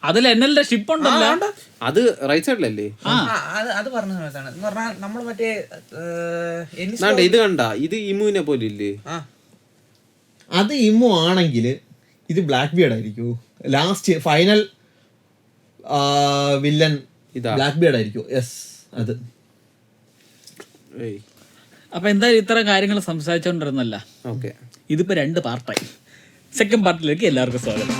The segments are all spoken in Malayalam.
അതിൽ എന്നലിന്റെ ഷിപ്പ് ഉണ്ടല്ലോ, അത് റൈറ്റ് സൈഡിലല്ലേ? അത് പറഞ്ഞ സമയത്താണ് എന്ന് പറഞ്ഞാൽ നമ്മൾ മറ്റേ ഇത് കണ്ട, ഇത് ഇമുവിനെ പോലെ ഇല്ലേ? അത് ഇമു ആണെങ്കിൽ ഇത് ബ്ലാക്ക് ബിയർഡ് ആയിരിക്കും. Last final villain black beard ആയിരിക്കും. യെസ്, അത്. അപ്പൊ എന്തായാലും ഇത്ര കാര്യങ്ങൾ സംസാരിച്ചോണ്ടിരുന്നല്ല. ഇതിപ്പോ 2 പാർട്ടായി. സെക്കൻഡ് പാർട്ടിലേക്ക് എല്ലാവർക്കും സ്വാഗതം.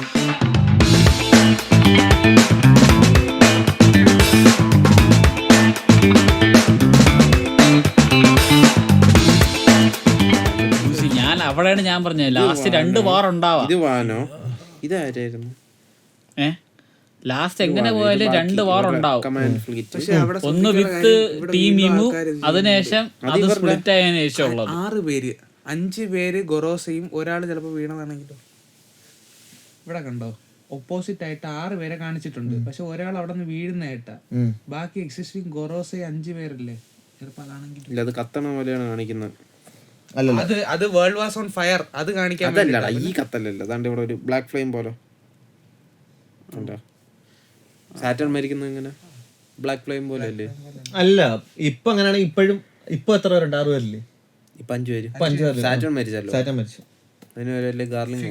ഞാൻ അവിടെയാണ് ഞാൻ പറഞ്ഞത് ലാസ്റ്റ് 2 വാർ ഉണ്ടാവാം. ലാസ്റ്റ് എങ്ങനെ പോയാലും 2 വാർ ഉണ്ടാവും. ഒന്ന് വിത്ത് ടീം ഇമു, അതിനുശേഷം അത് സ്പ്ലിറ്റ് ആയതിനു ശേഷം ഉള്ളത് 6 പേര്, 5 പേര് ഗൊറോസയും ഒരാൾ ചിലപ്പോ വീണതാണെങ്കിലോ. ഇവിടെ കണ്ടോ, ഓപ്പോസിറ്റ് ആയിട്ട് 6 പേരെ കാണിച്ചിട്ടുണ്ട്. പക്ഷെ ഒരാൾ അവിടെ നിന്ന് വീഴുന്നതായിട്ടാ. ബാക്കി എക്സിസ്റ്റിംഗ് ഗൊറോസയും 5 പേരല്ലേ. ചിലപ്പോ അതാണെങ്കിൽ അത് കത്തണ പോലെയാണ് കാണിക്കുന്നത്. അത് വേൾഡ് വാസ് ഓൺ ഫയർ അത് കാണിക്കാൻ ഈ കത്തല്ലല്ലോ. അതാണ്ട് ഇവിടെ ഒരു ബ്ലാക്ക് ഫ്ലെയിം പോലെ സാറ്റർൺ മരിക്കുന്നത് ഇങ്ങനെ ബ്ലാക്ക് ഫ്ലെയിം പോലെ അല്ലേ? അല്ല, ഇപ്പൊ അങ്ങനെയാണെങ്കിൽ ഇപ്പോഴും ഇപ്പൊ എത്ര പേരുണ്ട്? 6 പേരില്ലേ? ഇപ്പൊ 5 പേര്. സാറ്റർൺ മരിച്ചല്ലോ. സാറ്റർൺ മരിച്ചു. അതിന് ഗാർലിംഗ്.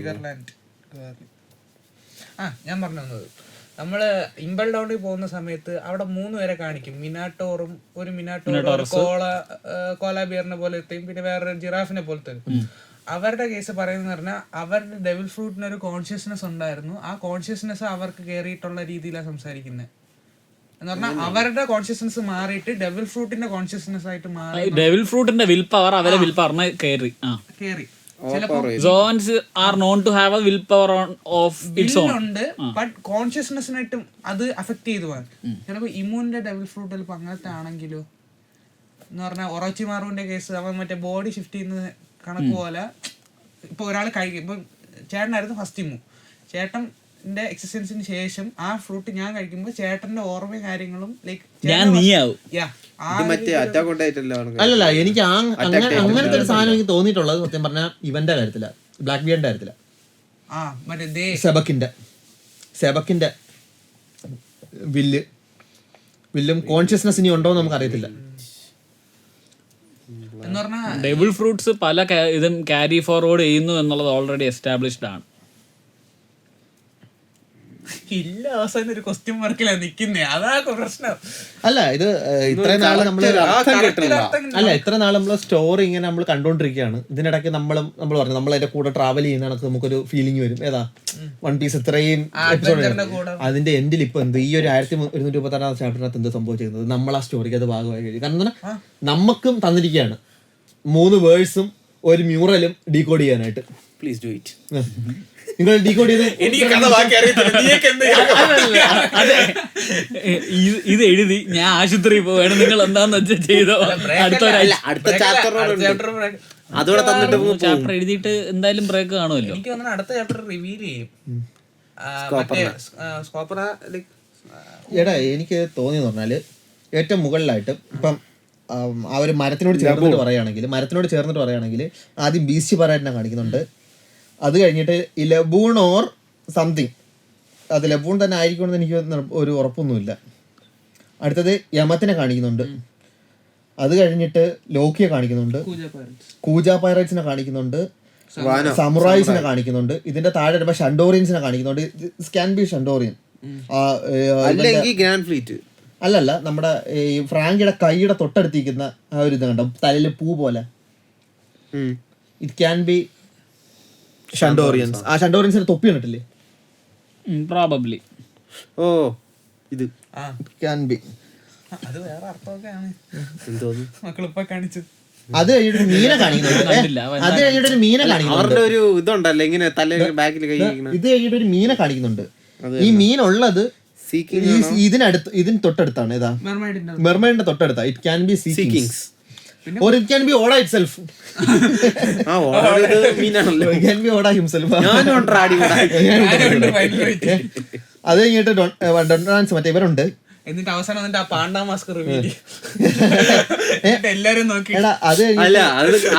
ഞാൻ പറഞ്ഞു വന്നത്, നമ്മള് ഇമ്പൽ ഡൗണിൽ പോകുന്ന സമയത്ത് അവിടെ 3 പേരെ കാണിക്കും. മിനാട്ടോറും, ഒരു മിനാട്ടോറും കോലാബിയറിനെ പോലത്തെയും പിന്നെ വേറൊരു ജിറാഫിനെ പോലത്തെ. അവരുടെ കേസ് പറയുന്നത് പറഞ്ഞാൽ അവരുടെ ഡെവിൾ ഫ്രൂട്ടിന് ഒരു കോൺഷ്യസ്നെസ് ഉണ്ടായിരുന്നു. ആ കോൺഷ്യസ്നെസ് അവർക്ക് കയറിയിട്ടുള്ള രീതിയിലാണ് സംസാരിക്കുന്നത്. എന്ന് പറഞ്ഞാൽ അവരുടെ കോൺഷ്യസ്നെസ് മാറിയിട്ട് ഡെവിൾ ഫ്രൂട്ടിന്റെ കോൺഷ്യസ്നെസ് ആയിട്ട് മാറി. ഡെവിൾ ഫ്രൂട്ടിന്റെ വിൽ പവർ അവരെ വിൽ പവറിനെ കയറി. Zoans are known to have a willpower of its own. But കോൺഷ്യസ്നെസ്സിനായിട്ടും അത് അഫക്ട് ചെയ്തു പോകാൻ ചിലപ്പോ ഇമ്യൂണിന്റെ ഡെവിൾ ഫ്രൂട്ട് ചിലപ്പോ അങ്ങനത്തെ ആണെങ്കിലോ. എന്ന് പറഞ്ഞാൽ ഒറോച്ചിമാറുവിന്റെ കേസ്, അവൻ മറ്റേ ബോഡി ഷിഫ്റ്റ് ചെയ്യുന്ന കണക്ക് പോലെ. ഇപ്പൊ ഒരാൾ കഴിക്കും, ഇപ്പൊ ചേട്ടനായിരുന്നു ഫസ്റ്റ് ഇമ്മു. ചേട്ടന്റെ എക്സിസ്റ്റൻസിന് ശേഷം ആ ഫ്രൂട്ട് ഞാൻ കഴിക്കുമ്പോൾ ചേട്ടന്റെ ഓർമ്മയും കാര്യങ്ങളും ലൈക്ക് അല്ലല്ല, എനിക്ക് അങ്ങനത്തെ ഒരു സാധനം എനിക്ക് തോന്നിയിട്ടുള്ളത് സത്യം പറഞ്ഞാൽ ഇവന്റെ കാര്യത്തില, ബ്ലാക്ക് ബിയറിന്റെ കാര്യത്തില. സെബക്കിന്റെ വില്ലും കോൺഷ്യസ്നെസ് ഇനി ഉണ്ടോ എന്ന് നമുക്ക് അറിയത്തില്ല. ഡെവിൾ ഫ്രൂട്ട്സ് പല ഇതും ക്യാരി ഫോർവേഡ് ചെയ്യുന്നു എന്നുള്ളത് ഓൾറെഡി എസ്റ്റാബ്ലിഷ്ഡ് ആണ്. ഇല്ല, അവസാനം ഒരു ക്വസ്റ്റ്യൻ മാർക്കിലാണ് നിൽക്കുന്നേ. അതാ പ്രശ്നം. അല്ല, ഇത് ഇത്ര നാള് നമ്മള് സ്റ്റോറി ഇങ്ങനെ നമ്മൾ കണ്ടോണ്ടിരിക്കുകയാണ്. ഇതിനിടയ്ക്ക് നമ്മൾ പറഞ്ഞു നമ്മൾ അതിന്റെ കൂടെ ട്രാവൽ ചെയ്യുന്ന കണക്ക് നമുക്കൊരു ഫീലിംഗ് വരും. ഏതാ വൺ പീസ് ഇത്രയും എപ്പിസോഡ്, അതിന്റെ എൻഡിൽ ഇപ്പൊ എന്ത് ഈ ഒരു 1136 ചാപ്റ്ററിനകത്ത് എന്ത് സംഭവിച്ചിരുന്നത് നമ്മൾ ആ സ്റ്റോറിക്ക് അത് ഭാഗമായി കഴിയും. കാരണം നമുക്കും തന്നിരിക്കുകയാണ് 3 വേഴ്സും ഒരു മ്യൂറലും ഡീകോഡ് ചെയ്യാനായിട്ട്. Please do it. നിങ്ങൾ ഡീകോഡ് ചെയ്ത് ഇത് എഴുതി ഞാൻ ആശുപത്രിയിൽ പോവാണ്, നിങ്ങൾ എന്താന്ന് വെച്ചാൽ ചെയ്തോ. അടുത്ത ചാപ്റ്റർ എഴുതിയിട്ട് എന്തായാലും ബ്രേക്ക് കാണുമല്ലോ. എനിക്ക് തോന്നുന്നു അടുത്ത ചാപ്റ്റർ റിവീൽ ചെയ്യും. എടാ, എനിക്ക് തോന്നിയെന്ന് പറഞ്ഞാല് ഏറ്റവും മുകളിലായിട്ട് ഇപ്പം ആ ഒരു മരത്തിനോട് ചേർന്നിട്ട് പറയുകയാണെങ്കിൽ ആദ്യം ബീസ്റ്റ് പരാറ്റിനെ കാണിക്കുന്നുണ്ട്. അത് കഴിഞ്ഞിട്ട് ഈ ലബൂൺ ഓർ സംതിങ്, അത് ലബൂൺ തന്നെ ആയിരിക്കുമെന്ന് എനിക്ക് ഒരു ഉറപ്പൊന്നുമില്ല. അടുത്തത് യമത്തിനെ കാണിക്കുന്നുണ്ട്. അത് കഴിഞ്ഞിട്ട് ലോക്കിയെ കാണിക്കുന്നുണ്ട്, കൂജ പൈറേറ്റ്സിനെ കാണിക്കുന്നുണ്ട്, സമുറായിസിനെ കാണിക്കുന്നുണ്ട്. ഇതിന്റെ താഴെ വരുമ്പോൾ ഷണ്ടോറിയൻസിനെ കാണിക്കുന്നുണ്ട്. സ്കാൻ ബി ഷണ്ടോറിയൻ അല്ലല്ല, നമ്മുടെ ഈ ഫ്രാങ്കിയുടെ കൈയുടെ തൊട്ടടുത്തിരിക്കുന്ന ആ ഒരു ഇത് കണ്ടോ, തലയിൽ പൂ പോലെ. It can be Shandorians. ആ ഷണ്ടോറിയൻസിന്റെ തൊപ്പി കണ്ടിട്ടില്ലേ? പ്രോബബ്ലി. ഓ, ഇത് ക്യാൻ ബി. അത് വേറെ അർത്ഥമൊക്കെയാണ് മക്കളിപ്പോ കാണിച്ചത്. അത് കഴിഞ്ഞിട്ട് മീനെ കാണിക്കുന്നുണ്ട്. അവരുടെ ഒരു ഇതുണ്ടല്ലോ ഇങ്ങനെ തല ബാക്കിൽ കൈ. ഇത് കഴിഞ്ഞിട്ട് ഒരു മീനെ കാണിക്കുന്നുണ്ട്. ഈ മീനുള്ളത് ഇതിന് തൊട്ടടുത്താണ്. ഏതാ? മെർമൈഡിന്റെ തൊട്ടടുത്താ. It can be Sea Kings or it can be Oda itself. It can be Oda himself. അത് കഴിഞ്ഞിട്ട് ഡൊണാൻസ് മറ്റേ ഇവരുണ്ട്. എന്നിട്ട് അവസാനം ആ പാണ്ടാ മാസ്ക് റിവീൽ എല്ലാരും നോക്കി.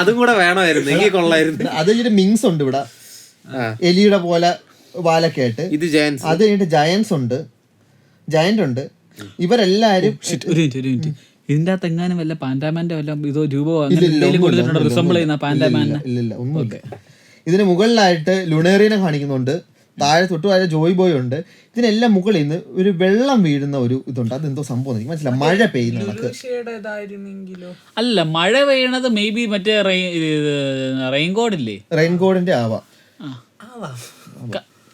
അതും കൂടെ വേണമായിരുന്നു, എനിക്ക് കൊള്ളായിരുന്നു. അത് കഴിഞ്ഞിട്ട് മിങ്സ് ഉണ്ട് ഇവിടെ, എലിയുടെ പോലെ വാലൊക്കെ ആയിട്ട്. ഇത് ജയൻസ്. അത് കഴിഞ്ഞിട്ട് ജയന്റ് ഉണ്ട്. ഇവരെല്ലാരും ഒരു മിനിറ്റ് ഇതിന്റെ അകത്ത് എങ്ങാനും വല്ല പാൻഡാമാന്റെ വല്ല ഇതോ രൂപോ കൊടുത്തിട്ടുണ്ടോ റിസംബിൾ ചെയ്യുന്ന പാൻഡാമാനെ? ഇല്ല ഒന്നുമില്ല. ഇതിന് മുകളിലായിട്ട് ലുണേറിയനെ കാണിക്കുന്നുണ്ട്, താഴെ തൊട്ട് താഴെ ജോയ് ബോയ് ഉണ്ട്. ഇതിനെല്ലാം മുകളിൽ നിന്ന് ഒരു വെള്ളം വീഴുന്ന ഒരു ഇതുണ്ട്. അതെന്തോ സംഭവം എനിക്ക് മനസ്സിലായി. മഴ പെയ്യുന്ന കണക്ക്. അല്ല, മഴ പെയ്യണത് മേ ബി മറ്റേ റെയിൻകോഡില്ലേ, റെയിൻകോഡിന്റെ ആവാം.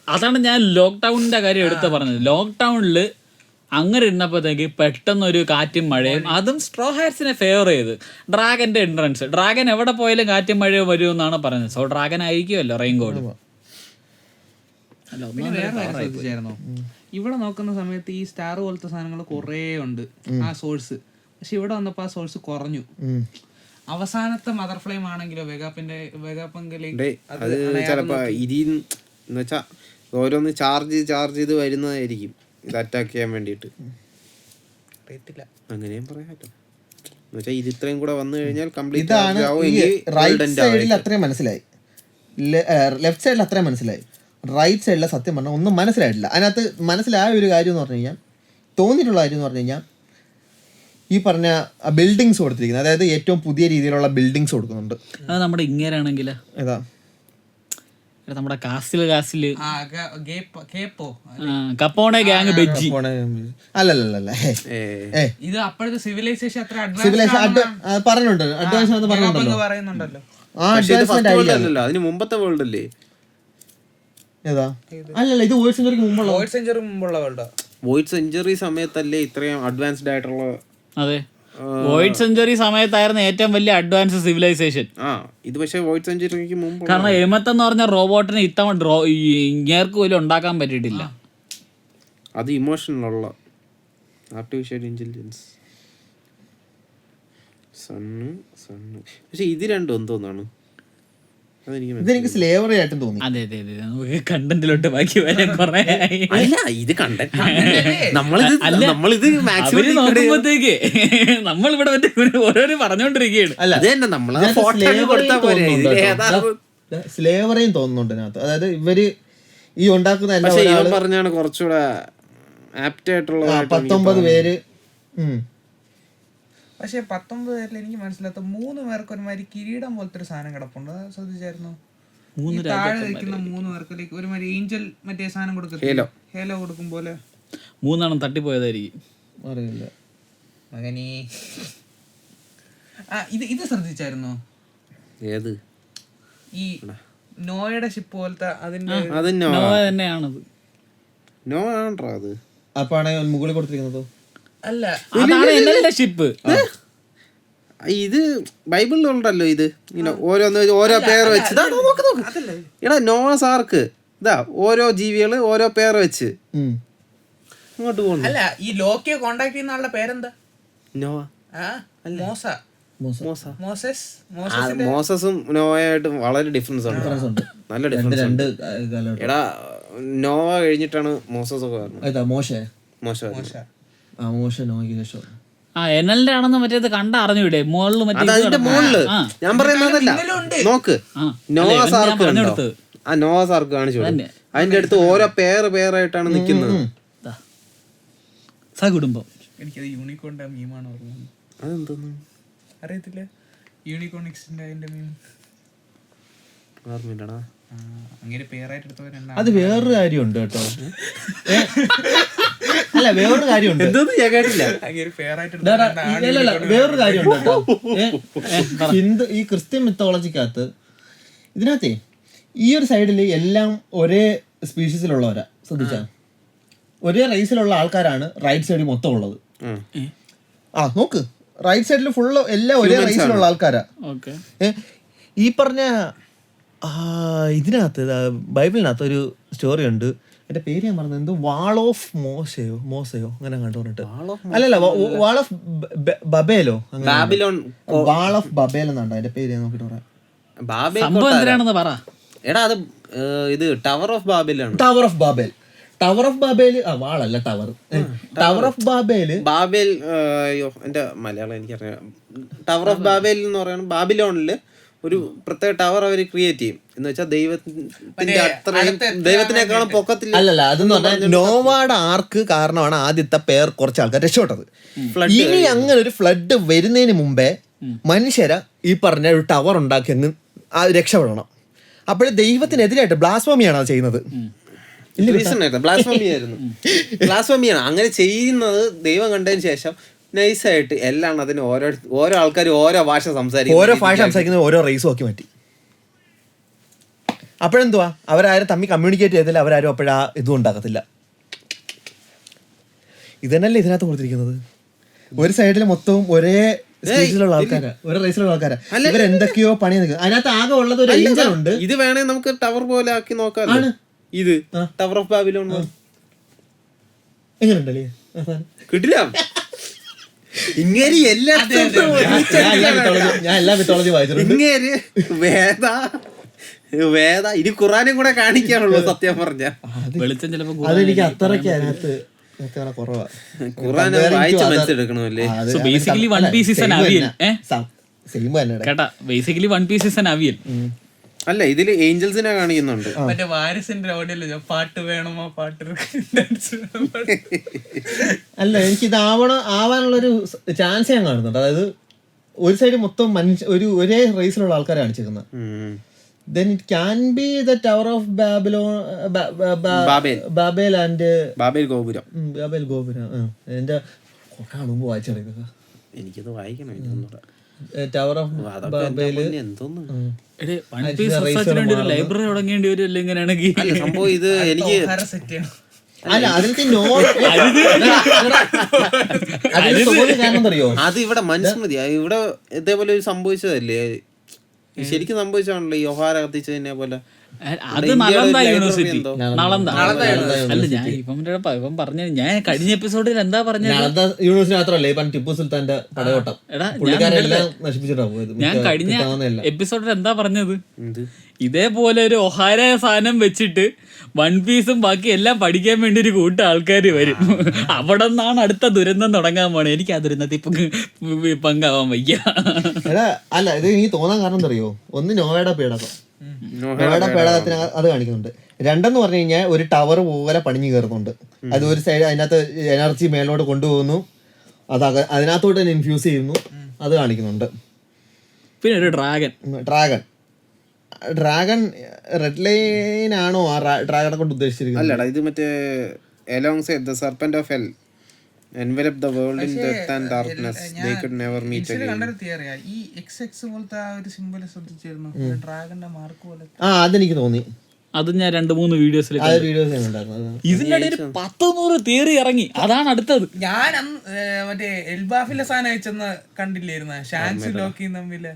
അതാണ് ഞാൻ ലോക്ക്ഡൌണിന്റെ കാര്യം എടുത്ത് പറഞ്ഞത്. ലോക്ക്ഡൌണില് അങ്ങനെ ഇരുന്നപ്പോഴത്തേക്ക് പെട്ടെന്ന് ഒരു കാറ്റും മഴയും, അതും സ്ട്രോ ഹാറ്റ്സിനെ ഫേവർ ചെയ്ത് ഡ്രാഗന്റെ എൻട്രൻസ്. ഡ്രാഗൻ എവിടെ പോയാലും കാറ്റും മഴയോ വരുമെന്നാണ് പറഞ്ഞത്. സോ ഡ്രാഗൻ ആയിരിക്കുമല്ലോ റെയിൻകോഡ്. ശ്രദ്ധിച്ചായിരുന്നോ, ഇവിടെ നോക്കുന്ന സമയത്ത് ഈ സ്റ്റാർ പോലത്തെ സാധനങ്ങൾ കുറേ ഉണ്ട് ആ സോഴ്സ്. പക്ഷെ ഇവിടെ വന്നപ്പോ ആ സോഴ്സ് കുറഞ്ഞു. അവസാനത്തെ മദർ ഫ്ലെയിം ആണെങ്കിലോ വെഗാപ്പങ്കിലേക്ക് അത് ചിലപ്പോ എന്നുവെച്ചാ ഓരോന്ന് ചാർജ് ചെയ്ത് വരുന്നതായിരിക്കും ഇത് അറ്റാക്ക് ചെയ്യാൻ വേണ്ടിട്ട്. അങ്ങനെയും പറയാട്ടോ. എന്നുവെച്ചാ ഇത് ഇത്രയും കൂടെ വന്നു കഴിഞ്ഞാൽ കംപ്ലീറ്റ് റൈറ്റ് സൈഡിൽ അത്രയും മനസ്സിലായി, ലെഫ്റ്റ് സൈഡിൽ അത്രയും മനസ്സിലായി. റൈറ്റ് സൈഡിലെ സത്യം പറഞ്ഞാൽ ഒന്നും മനസ്സിലായിട്ടില്ല. അതിനകത്ത് മനസ്സിലായ ഒരു കാര്യം എന്ന് പറഞ്ഞു കഴിഞ്ഞാൽ, തോന്നിയിട്ടുള്ള കാര്യം എന്ന് പറഞ്ഞു കഴിഞ്ഞാൽ, ഈ പറഞ്ഞ ബിൽഡിങ്സ് കൊടുത്തിരിക്കുന്നത്, അതായത് ഏറ്റവും പുതിയ രീതിയിലുള്ള ബിൽഡിങ്സ് കൊടുക്കുന്നുണ്ട്. അത് നമ്മുടെ ഇങ്ങേരാണെങ്കിൽ ഏതാ നമ്മുടെ കാസില് കപ്പോണെ ഗ്യാങ് ബെജ്ജി അല്ലല്ല ഇത് അപ്പോഴത്തെ സിവിലൈസേഷൻ അത്ര പറഞ്ഞുണ്ട്, അഡ്വാൻസ് പറയുന്നുണ്ടല്ലോ. ആ അഡ്വാൻസ്മെന്റ് അതിന് മുമ്പത്തെ വേൾഡ് അല്ലേ? ഏതാ? അല്ലല്ല, ഇത് വോയിഡ് സെഞ്ചുറിക്ക് മുമ്പുള്ള വേൾഡ്. വോയിഡ് സെഞ്ചുറി സമയത്തല്ലേ ഇത്രയും അഡ്വാൻസ്ഡ് ആയിട്ടുള്ള? അതെ, വോയിഡ് സെഞ്ചുറി സമയത്തായിരുന്നു ഏറ്റവും വലിയ അഡ്വാൻസ് സിവിലൈസേഷൻ. ഇത് പക്ഷേ വോയിഡ് സെഞ്ചുറിക്ക് മുമ്പ്. കാരണം എമത്തെന്ന് പറഞ്ഞ റോബോട്ടിന് ഇത്തവണ ഇങ്ങേർക്ക് പോലും ഉണ്ടാക്കാൻ പറ്റിയിട്ടില്ല. അത് ഇമോഷനുള്ള ആർട്ടിഫിഷ്യൽ ഇന്റലിജൻസ്. പക്ഷെ ഇത് രണ്ടും എന്തോന്നാണ്? ഇതെനിക്ക് സ്ലേവറി ആയിട്ടും തോന്നി. അതെ അതെ അതെ, നമുക്ക് കണ്ടന്റിലോട്ട് ബാക്കി വരാൻ കുറെ. അല്ല, ഇത് കണ്ടന്റ് അവര് നോക്കുമ്പോഴത്തേക്ക് നമ്മളിവിടെ മറ്റേ ഓരോരോ പറഞ്ഞോണ്ടിരിക്കുകയാണ്. സ്ലേവറിയും തോന്നുന്നുണ്ട് ഇതിനകത്ത്. അതായത് ഇവര് ഈ ഉണ്ടാക്കുന്ന പറഞ്ഞാണ് കുറച്ചുകൂടെ ആപ്റ്റ് ആയിട്ടുള്ള 19 പേര്. പക്ഷെ 19 പേരിൽ എനിക്ക് മനസ്സിലാത്ത 3 പേർക്ക് ഒരുമാതിരി കിരീടം പോലത്തെ ഒരു സാധനം കിടപ്പുണ്ട്. ശ്രദ്ധിച്ചായിരുന്നോ? താഴെ നിൽക്കുന്ന 3 പേർക്ക് ഒരുമാതിരി ഏഞ്ചൽ മറ്റേ സാധനം കൊടുക്കത്തില്ല, ഹേലോ കൊടുക്കും പോലെ. 3 തട്ടിപ്പോയതായിരിക്കും, അറിയില്ല മകനീ. ഇത് ശ്രദ്ധിച്ചായിരുന്നോ? ഏത്? ഈ നോയുടെ ഷിപ്പ് പോലത്തെ അതിന്റെ തന്നെയാണത്. അത് അപ്പാണ് മുകളിൽ കൊടുത്തിരിക്കുന്നത്. അല്ല, അതാണ് ഷിപ്പ്. ഇത് ബൈബിളിലുണ്ടല്ലോ. ഇത് ഇങ്ങനെ ഓരോ പേർ വെച്ച് എടാ നോവാസ് ആർക്ക് ഇതാ ഓരോ ജീവികള് ഓരോ പേർ വെച്ച് ഇങ്ങോട്ട് പോകുന്നു. അല്ല, ഈ ലോക്കിയെ കോണ്ടാക്ട് ചെയ്യുന്ന ആളുടെ പേരെന്താ? നോവ. മോസസും നോവയായിട്ടും വളരെ ഡിഫറൻസ് ഉണ്ട്. നല്ല ഡിഫറൻസ് ഉണ്ട്. എടാ നോവ കഴിഞ്ഞിട്ടാണ് മോസസ് ഒക്കെ വരുന്നത്. എനലിന്റെ ആണെന്ന് മറ്റേത് കണ്ടറിഞ്ഞൂടെ? മുകളില് മുകളില് ഞാൻ പറയുന്നതല്ല, നോക്ക് നോവാസ് ആർക്ക് കണ്ടോ? ആ നോവാസ് ആർക്ക് കാണിച്ചു. അതിന്റെ അടുത്ത് ഓരോ പേരായിട്ടാണ് നിക്കുന്നത്. സകുടുംബം. എനിക്കത് യൂണിക്കോണിന്റെ മീമാണ് പറഞ്ഞത്. അതെന്തോന്നു അറിയത്തില്ല. യൂണിക്കോണിക്സിന്റെ അതിന്റെ മീം ഓർമ്മയില്ലടാ. അങ്ങനെ പേരായിട്ട് എടുത്തവരെണ്ണ. അത് വേറൊരു കാര്യമുണ്ട് കേട്ടോ. അല്ല, വേറൊരു കാര്യമുണ്ട്. വേറൊരു കാര്യമുണ്ട് കേട്ടോ. ഈ ക്രിസ്ത്യൻ മിത്തോളജിക്കകത്ത് ഇതിനകത്തേ ഈ ഒരു സൈഡിൽ എല്ലാം ഒരേ സ്പീഷീസിലുള്ളവരാ. ശ്രദ്ധിച്ചാ, ഒരേ റേസിലുള്ള ആൾക്കാരാണ് റൈറ്റ് സൈഡിൽ മൊത്തം ഉള്ളത്. നോക്ക്, റൈറ്റ് സൈഡിൽ ഫുള്ള് എല്ലാം ഒരേ റേസിലുള്ള ആൾക്കാരാ. ഈ പറഞ്ഞ ഇതിനകത്ത് ബൈബിളിനകത്ത് ഒരു സ്റ്റോറി ഉണ്ട്. എന്റെ പേര് ഞാൻ പറഞ്ഞത് എന്തോ വാൾ ഓഫ് മോസയോ അങ്ങനെ കണ്ടു പറഞ്ഞിട്ട്. അല്ലല്ല, വാൾ ഓഫ് ബബേലോ, വാൾ ഓഫ് ബബേൽ എന്നാണ് അതിന്റെ പേര്. ഞാൻ നോക്കിട്ട് പറയാം. ഇത് ടവർ ഓഫ് ബാബേലാണ്. Tower of Babel. Tower of Babel വാളല്ല, ടവർ. ടവർ ഓഫ് ബാബേൽ എന്റെ മലയാളം എനിക്കറിയാം. ടവർ ഓഫ് ബാബേൽ എന്ന് പറയുന്നത് ബാബിലോണില് ഒരു പ്രത്യേക ടവർ അവർ ക്രിയേറ്റ് ചെയ്യും എന്ന് വെച്ചാൽ ദൈവത്തിന്റെ അത്രയും ദൈവത്തിനേക്കാളും പൊക്കത്തിൽ. അല്ലല്ല, അതെന്ന് പറഞ്ഞാൽ നോവയുടെ ആർക്ക് കാരണമാണ് ആദ്യത്തെ പേർ കുറച്ച് ആൾക്കാർ രക്ഷപ്പെട്ടത്. ഇനി അങ്ങനെ ഒരു ഫ്ലഡ് വരുന്നതിന് മുമ്പേ മനുഷ്യരെ ഈ പറഞ്ഞ ഒരു ടവർ ഉണ്ടാക്കി അങ്ങ് രക്ഷപ്പെടണം. അപ്പോഴേ ദൈവത്തിനെതിരായിട്ട് ബ്ലാസ്ഫോമിയാണ് അത് ചെയ്യുന്നത്. ബ്ലാസ്ഫമിയാണ് അങ്ങനെ ചെയ്യുന്നത്. ദൈവം കണ്ടതിന് ശേഷം നൈസായിട്ട് എല്ലാം അതിന് ഓരോ ആൾക്കാർ ഓരോ ഭാഷ സംസാരിക്കും, ഓരോ ഭാഷ സംസാരിക്കുന്നത് ഓരോ റേസും ആക്കി മാറ്റി. അപ്പോഴെന്തുവാ, അവരാരും തമ്മിൽ കമ്മ്യൂണിക്കേറ്റ് ചെയ്തില്ല, അവരാരും അപ്പോഴാ ഇതും ഉണ്ടാക്കത്തില്ല. ഇതന്നെയല്ലേ ഇതിനകത്ത് കൊടുത്തിരിക്കുന്നത്. ഒരു സൈഡിൽ മൊത്തവും ഒരേ റേസിലുള്ള ആൾക്കാരാ, ഒരേ റേസിലുള്ള ആൾക്കാരാ. ഇവരെന്തൊക്കെയോ പണി നിൽക്കുന്നത്. അതിനകത്ത് ആകെ ഉള്ളത് ഒരു ഏഞ്ചൽ ഉണ്ട്. ഇത് വേണേ നമുക്ക് ടവർ പോലെ ആക്കി നോക്കാം. ഇത് ടവർ ഓഫ് ബാബിലോൺ എങ്ങനെയുണ്ടല്ലേ, കിട്ടില്ല. ഇങ്ങേരി ഞാൻ എല്ലാ മിത്തോളജി വായിച്ചിട്ടുണ്ട്. ഇങ്ങേര് വേദ ഇനി ഖുറാനും കൂടെ കാണിക്കാനുള്ളൂ സത്യം പറഞ്ഞ. വെളിച്ചം ചിലപ്പോ അതെനിക്ക് അത്രയ്ക്ക് അതിനകത്ത് കുറവാ. ഖുറാൻ വായിച്ച് മനസ്സിലെടുക്കണമല്ലേ. Basically One Piece is an aviyal. Same തന്നെ കേട്ടാ, basically One Piece is an aviyal. അല്ല, ഇതില് ഏഞ്ചൽസിനെ കാണിക്കുന്നുണ്ട്. മറ്റേ വാരിസിന്റെ ഓഡിയോ പാട്ട് വേണമോ, പാട്ട് അല്ല, എനിക്ക് ഇത് ആവാനുള്ളൊരു ചാൻസ് ഞാൻ കാണുന്നുണ്ട്. അതായത് ഒരു സൈഡ് മൊത്തം ഒരേ റേസിലുള്ള ആൾക്കാരെ കാണിച്ചിരിക്കുന്നത്. Then it can be the Tower of Babylon, Babel and Babel ഗോപുരം. ബാബേൽ ഗോപുരം. എന്റെ കുറേ മുമ്പ് വായിച്ചെടുക്കുക. എനിക്കത് വായിക്കണം. ടവർ ഓഫ് ബാബേല് എന്തോന്ന് ലൈബ്രറി തുടങ്ങേണ്ടി വരും ഇങ്ങനെയാണെങ്കിൽ. സംഭവം ഇത് എനിക്ക് അല്ല, അതിനകത്ത് കാരണം അറിയോ, അത് ഇവിടെ മനസ്സിലായി. ഇവിടെ ഇതേപോലെ സംഭവിച്ചതല്ലേ, ശരിക്കും സംഭവിച്ചാണല്ലോ ഈ യൊഹാര കത്തിച്ചതിനെ പോലെ. അത് നളന്ദ യൂണിവേഴ്സിറ്റി. നളന്ദ അല്ല, ഞാൻ ഇപ്പം പറഞ്ഞു. ഞാൻ കഴിഞ്ഞ എപ്പിസോഡിൽ എന്താ പറഞ്ഞത്, യൂണിവേഴ്സിറ്റി മാത്രമല്ല, ഇപ്പം ടിപ്പു സുൽത്താന്റെ പടയോട്ടം നശിപ്പിച്ചിട്ടാവും. ഞാൻ കഴിഞ്ഞ എപ്പിസോഡിൽ എന്താ പറഞ്ഞത്, ഇതേപോലെ ഒരു ഒഹാര സാധനം വെച്ചിട്ട് വൺ പീസും ബാക്കി എല്ലാം പഠിക്കാൻ വേണ്ടി ഒരു കൂട്ടം ആൾക്കാർ വരും. അവിടെ നിന്നാണ് അടുത്ത ദുരന്തം തുടങ്ങാൻ പോണേ. എനിക്ക് ആ ദുരന്തത്തിൽ പങ്കാവാൻ വയ്യ. അല്ല, ഇത് എനിക്ക് തോന്നാൻ കാരണം എന്തറിയോ, ഒന്ന് നോവയുടെ പേടകം, നോവയുടെ പേടകത്തിന് അത് കാണിക്കുന്നുണ്ട്. രണ്ടെന്ന് പറഞ്ഞു കഴിഞ്ഞാൽ ഒരു ടവർ പോലെ പണിഞ്ഞു കയറുന്നുണ്ട്. അത് ഒരു സൈഡ് അതിനകത്ത് എനർജി മേലോട്ട് കൊണ്ടുപോകുന്നു, അത് അതിനകത്തോട്ട് തന്നെ ഇൻഫ്യൂസ് ചെയ്യുന്നു, അത് കാണിക്കുന്നുണ്ട്. പിന്നെ ഒരു ഡ്രാഗൺ റെഡ് ലൈൻ ആണോ ആ ഡ്രാഗണെ കൊണ്ട് ഉദ്ദേശിച്ചിരിക്കുന്നത്? അല്ലടാ, ഇത് മറ്റേ alongside the serpent of hell envelop the world in death and darkness, they could never meet again. കണ്ടൊരു തിയറിയാ ഈ XX പോലത്തെ ആ ഒരു സിംബൽ ശ്രദ്ധിച്ചിരുന്നു, ഡ്രാഗന്റെ മാർക്ക് പോലെ. അതെനിക്ക് തോന്നി. അത് ഞാൻ 2-3 വീഡിയോസിൽ ഇതിന്റെ ഇടയിൽ 10-100 തിയറി ഇറങ്ങി. അതാണ് അടുത്തത്. ഞാൻ മറ്റേ എൽബാഫിലെ സാധനം അയച്ചെന്ന് കണ്ടില്ലായിരുന്ന ഷാൻസ് ലോക്കിയും തമ്മില്.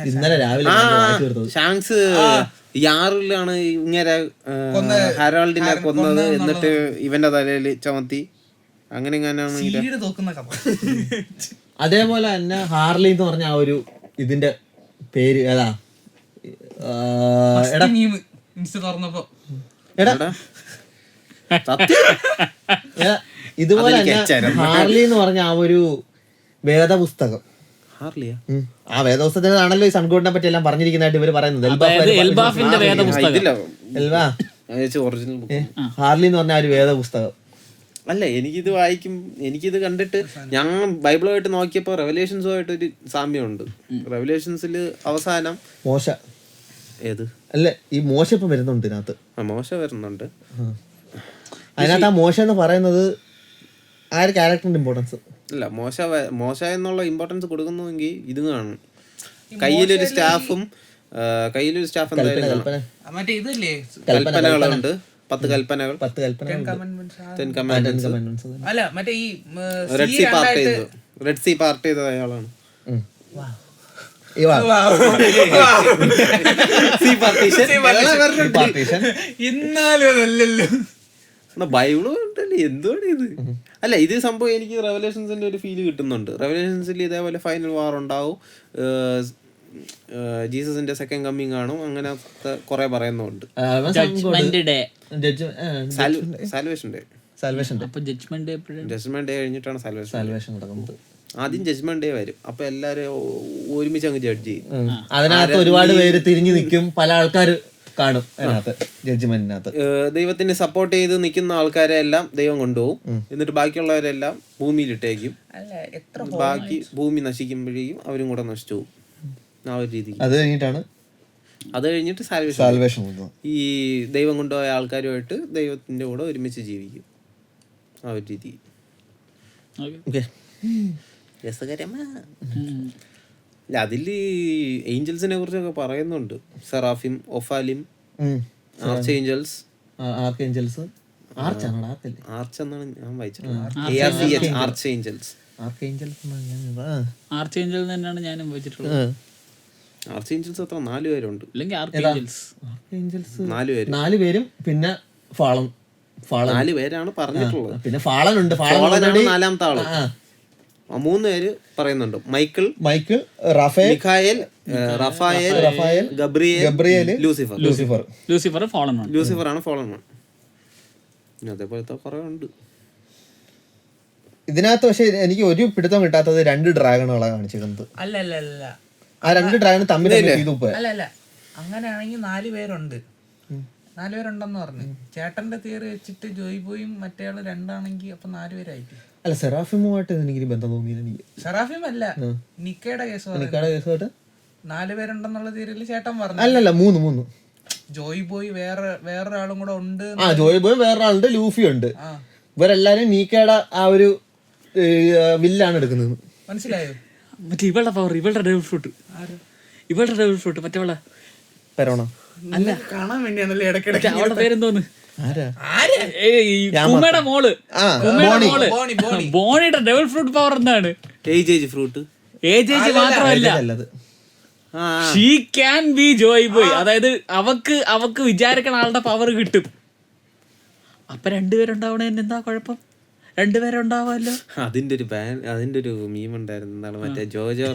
ഇന്നലെ രാവിലെ ഷാങ്സ് യാറിലാണ് ഇങ്ങനെ ഹെറാൾഡിനെ കൊന്നത്, എന്നിട്ട് ഇവന്റെ തലയിൽ ചുമത്തി അങ്ങനെ അതേപോലെ തന്നെ ഹാർലി എന്ന് പറഞ്ഞ ആ ഒരു ഇതിന്റെ പേര് ഏതാ, ഇതുപോലെ തന്നെ ഹാർലി എന്ന് പറഞ്ഞ ആ ഒരു വേദപുസ്തകം. ആ വേദപുസ്തകത്തിലാണല്ലോ ഈ സൺഗോഡിനെ പറ്റി എല്ലാം പറഞ്ഞിരിക്കുന്നതായിട്ട് ഇവര് പറയുന്നത്. ഹാർലി എന്ന് പറഞ്ഞ ഒരു വേദപുസ്തകം. അല്ല, എനിക്കിത് വായിക്കും, എനിക്കിത് കണ്ടിട്ട് ഞാൻ ബൈബിളുമായിട്ട് നോക്കിയപ്പോ റെവലേഷൻസുമായിട്ട് ഒരു സാമ്യമുണ്ട്. റെവലേഷൻസിൽ അവസാനം മോശ ഏത് അല്ല ഈ മോശ ഇപ്പം വരുന്നുണ്ട് ഇതിനകത്ത്. മോശ വരുന്നുണ്ട് അതിനകത്ത്. ആ മോശ എന്ന് പറയുന്നത് ആ ഒരു ക്യാരക്ടറിന്റെ ഇമ്പോർട്ടൻസ് അല്ല, മോശ എന്നുള്ള ഇമ്പോർട്ടൻസ് കൊടുക്കുന്നുവെങ്കിൽ ഇത് കാണും. കയ്യിലൊരു സ്റ്റാഫും എന്തായാലും കൽപ്പനകളുണ്ട്. 10 കൽപ്പനകൾ. അല്ല മറ്റേ ഈ റെഡ് സീ പാർട്ട് ചെയ്ത അയാളാണ്. ബൈബിള് ഉണ്ടല്ലേ, എന്തുവാണ് ഇത്? അല്ല, ഇത് സംഭവം എനിക്ക് റെവലേഷൻസിന്റെ ഒരു ഫീല് കിട്ടുന്നുണ്ട്. റെവലേഷൻസിൽ ഇതേപോലെ ഫൈനൽ വാർ ഉണ്ടാവും, ജീസസിന്റെ സെക്കൻഡ് കമ്മിങ് കാണും, അങ്ങനത്തെ കുറെ പറയുന്നുണ്ട്. ജഡ്ജ്മെന്റ് ഡേ കഴിഞ്ഞിട്ടാണ് സാൽവേഷൻ നടക്കുന്നത്. ആദ്യം ജഡ്ജ്മെന്റ് ഡേ വരും. അപ്പൊ എല്ലാരും ഒരുമിച്ച് അങ്ങ് ജഡ്ജ് ചെയ്യും. അതിനകത്ത് ഒരുപാട് പേര് തിരിഞ്ഞു നിൽക്കും, പല ആൾക്കാർ കാണും അതിനകത്ത് ജഡ്ജ്മെന്റിനകത്ത്. ദൈവത്തിന് സപ്പോർട്ട് ചെയ്ത് നിൽക്കുന്ന ആൾക്കാരെ എല്ലാം ദൈവം കൊണ്ടുപോകും. എന്നിട്ട് ബാക്കിയുള്ളവരെല്ലാം ഭൂമിയിലിട്ടേക്കും. ബാക്കി ഭൂമി നശിക്കുമ്പോഴേക്കും അവരും കൂടെ നശിച്ചു പോകും. ആ ഒരു രീതിക്ക് അത് കഴിഞ്ഞിട്ട് സാൽവേഷൻ ഈ ദൈവം കൊണ്ടുപോയ ആൾക്കാരുമായിട്ട് ദൈവത്തിന്റെ കൂടെ ഒരുമിച്ച് ജീവിക്കും. ആ ഒരു രീതി അതില് ഏഞ്ചൽസിനെ കുറിച്ചൊക്കെ പറയുന്നുണ്ട്. Seraphim, Ophanim, archangels. Arch എന്നാണ് ഞാൻ വായിച്ചിട്ടുള്ളത്. Archangels. ആർച്ച് ഏഞ്ചൽ തന്നെയാണ് ഞാനും വായിച്ചിട്ടുള്ളത്. ആർച്ച് ഏഞ്ചൽസ് എത്ര 4 പേരുണ്ട്. അല്ലെങ്കിൽ ആർച്ച് ഏഞ്ചൽസ് 4 പേരും പിന്നെ ഫാളൻ 4 പേരാണ് പറഞ്ഞിട്ടുള്ളത്. പിന്നെ ഫാളൻ ഉണ്ട്. ഫാളനാണ് 4ാമത്തെ ആള്. 3 പേര് പറയുന്നുണ്ട്. Michael, Mikhael, Raphael, Gabriel, Lucifer ആണ് ഫാളൻ വൺ. അതേപോലത്തെ കുറെ ഉണ്ട് ഇതിനകത്ത്. പക്ഷെ എനിക്ക് ഒരു പിടുത്തം കിട്ടാത്തത് 2 ഡ്രാഗണുകളാണ് കാണിച്ചിരിക്കുന്നത്. അല്ല ആ 2 ഡ്രാഗൺ തമ്മിൽ അല്ല അങ്ങനെയാണെങ്കിൽ 4 പേരുണ്ട്. 4 പേരുണ്ടെന്ന് പറഞ്ഞു. ചേട്ടന്റെ തിയറി വെച്ചിട്ട് ജോയ് ബോയും മറ്റേ ആള് 2 ആണെങ്കിൽ അപ്പൊ 4 പേരായിട്ട്. അല്ല, സെറാഫിമുമായിട്ട് എനിക്ക് ബന്ധം തോന്നിയില്ല. എനിക്ക് സെറാഫിം അല്ല, നിക്കയുടെ കേസുമായിട്ട് 4 പേരുണ്ടെന്നുള്ള തിയറിയിൽ ചേട്ടൻ പറഞ്ഞു. അല്ലല്ല 3 ജോയ് ബോയ് വേറൊരാളും കൂടെ ഉണ്ട്. ജോയ് ബോയ് വേറൊരാളുണ്ട്, ലൂഫി ഉണ്ട്. ഇവരെല്ലാരും നീക്കയുടെ ആ ഒരു വില്ലാണ് എടുക്കുന്നത്. മനസ്സിലായോ? മറ്റേ ഇവളുടെ പവർ, ഇവളുടെ ഡബിൾ ഫ്രൂട്ട് മറ്റേ പെരോണ അല്ല, കാണാൻ വേണ്ടിയാണല്ലേ ഇടയ്ക്കിടയ്ക്ക്. അവളുടെ പേരെന്തോന്ന്? കുമ്മയുടെ മോള്, ബോണിയുടെ ഡബിൾ ഫ്രൂട്ട് പവർ എന്താണ്? Age fruit. ഏജ് മാത്രമല്ല, she can be Joy boy. അതായത് അവക്ക് വിചാരിക്കണ ആളുടെ പവർ കിട്ടും. അപ്പൊ 2 പേരുണ്ടാവണേന് എന്താ കുഴപ്പം? 2 പേരുണ്ടാവാമല്ലോ. അതിന്റെ ഒരു മീം ഉണ്ടായിരുന്നു. എന്താണ് മറ്റേ ജോജോ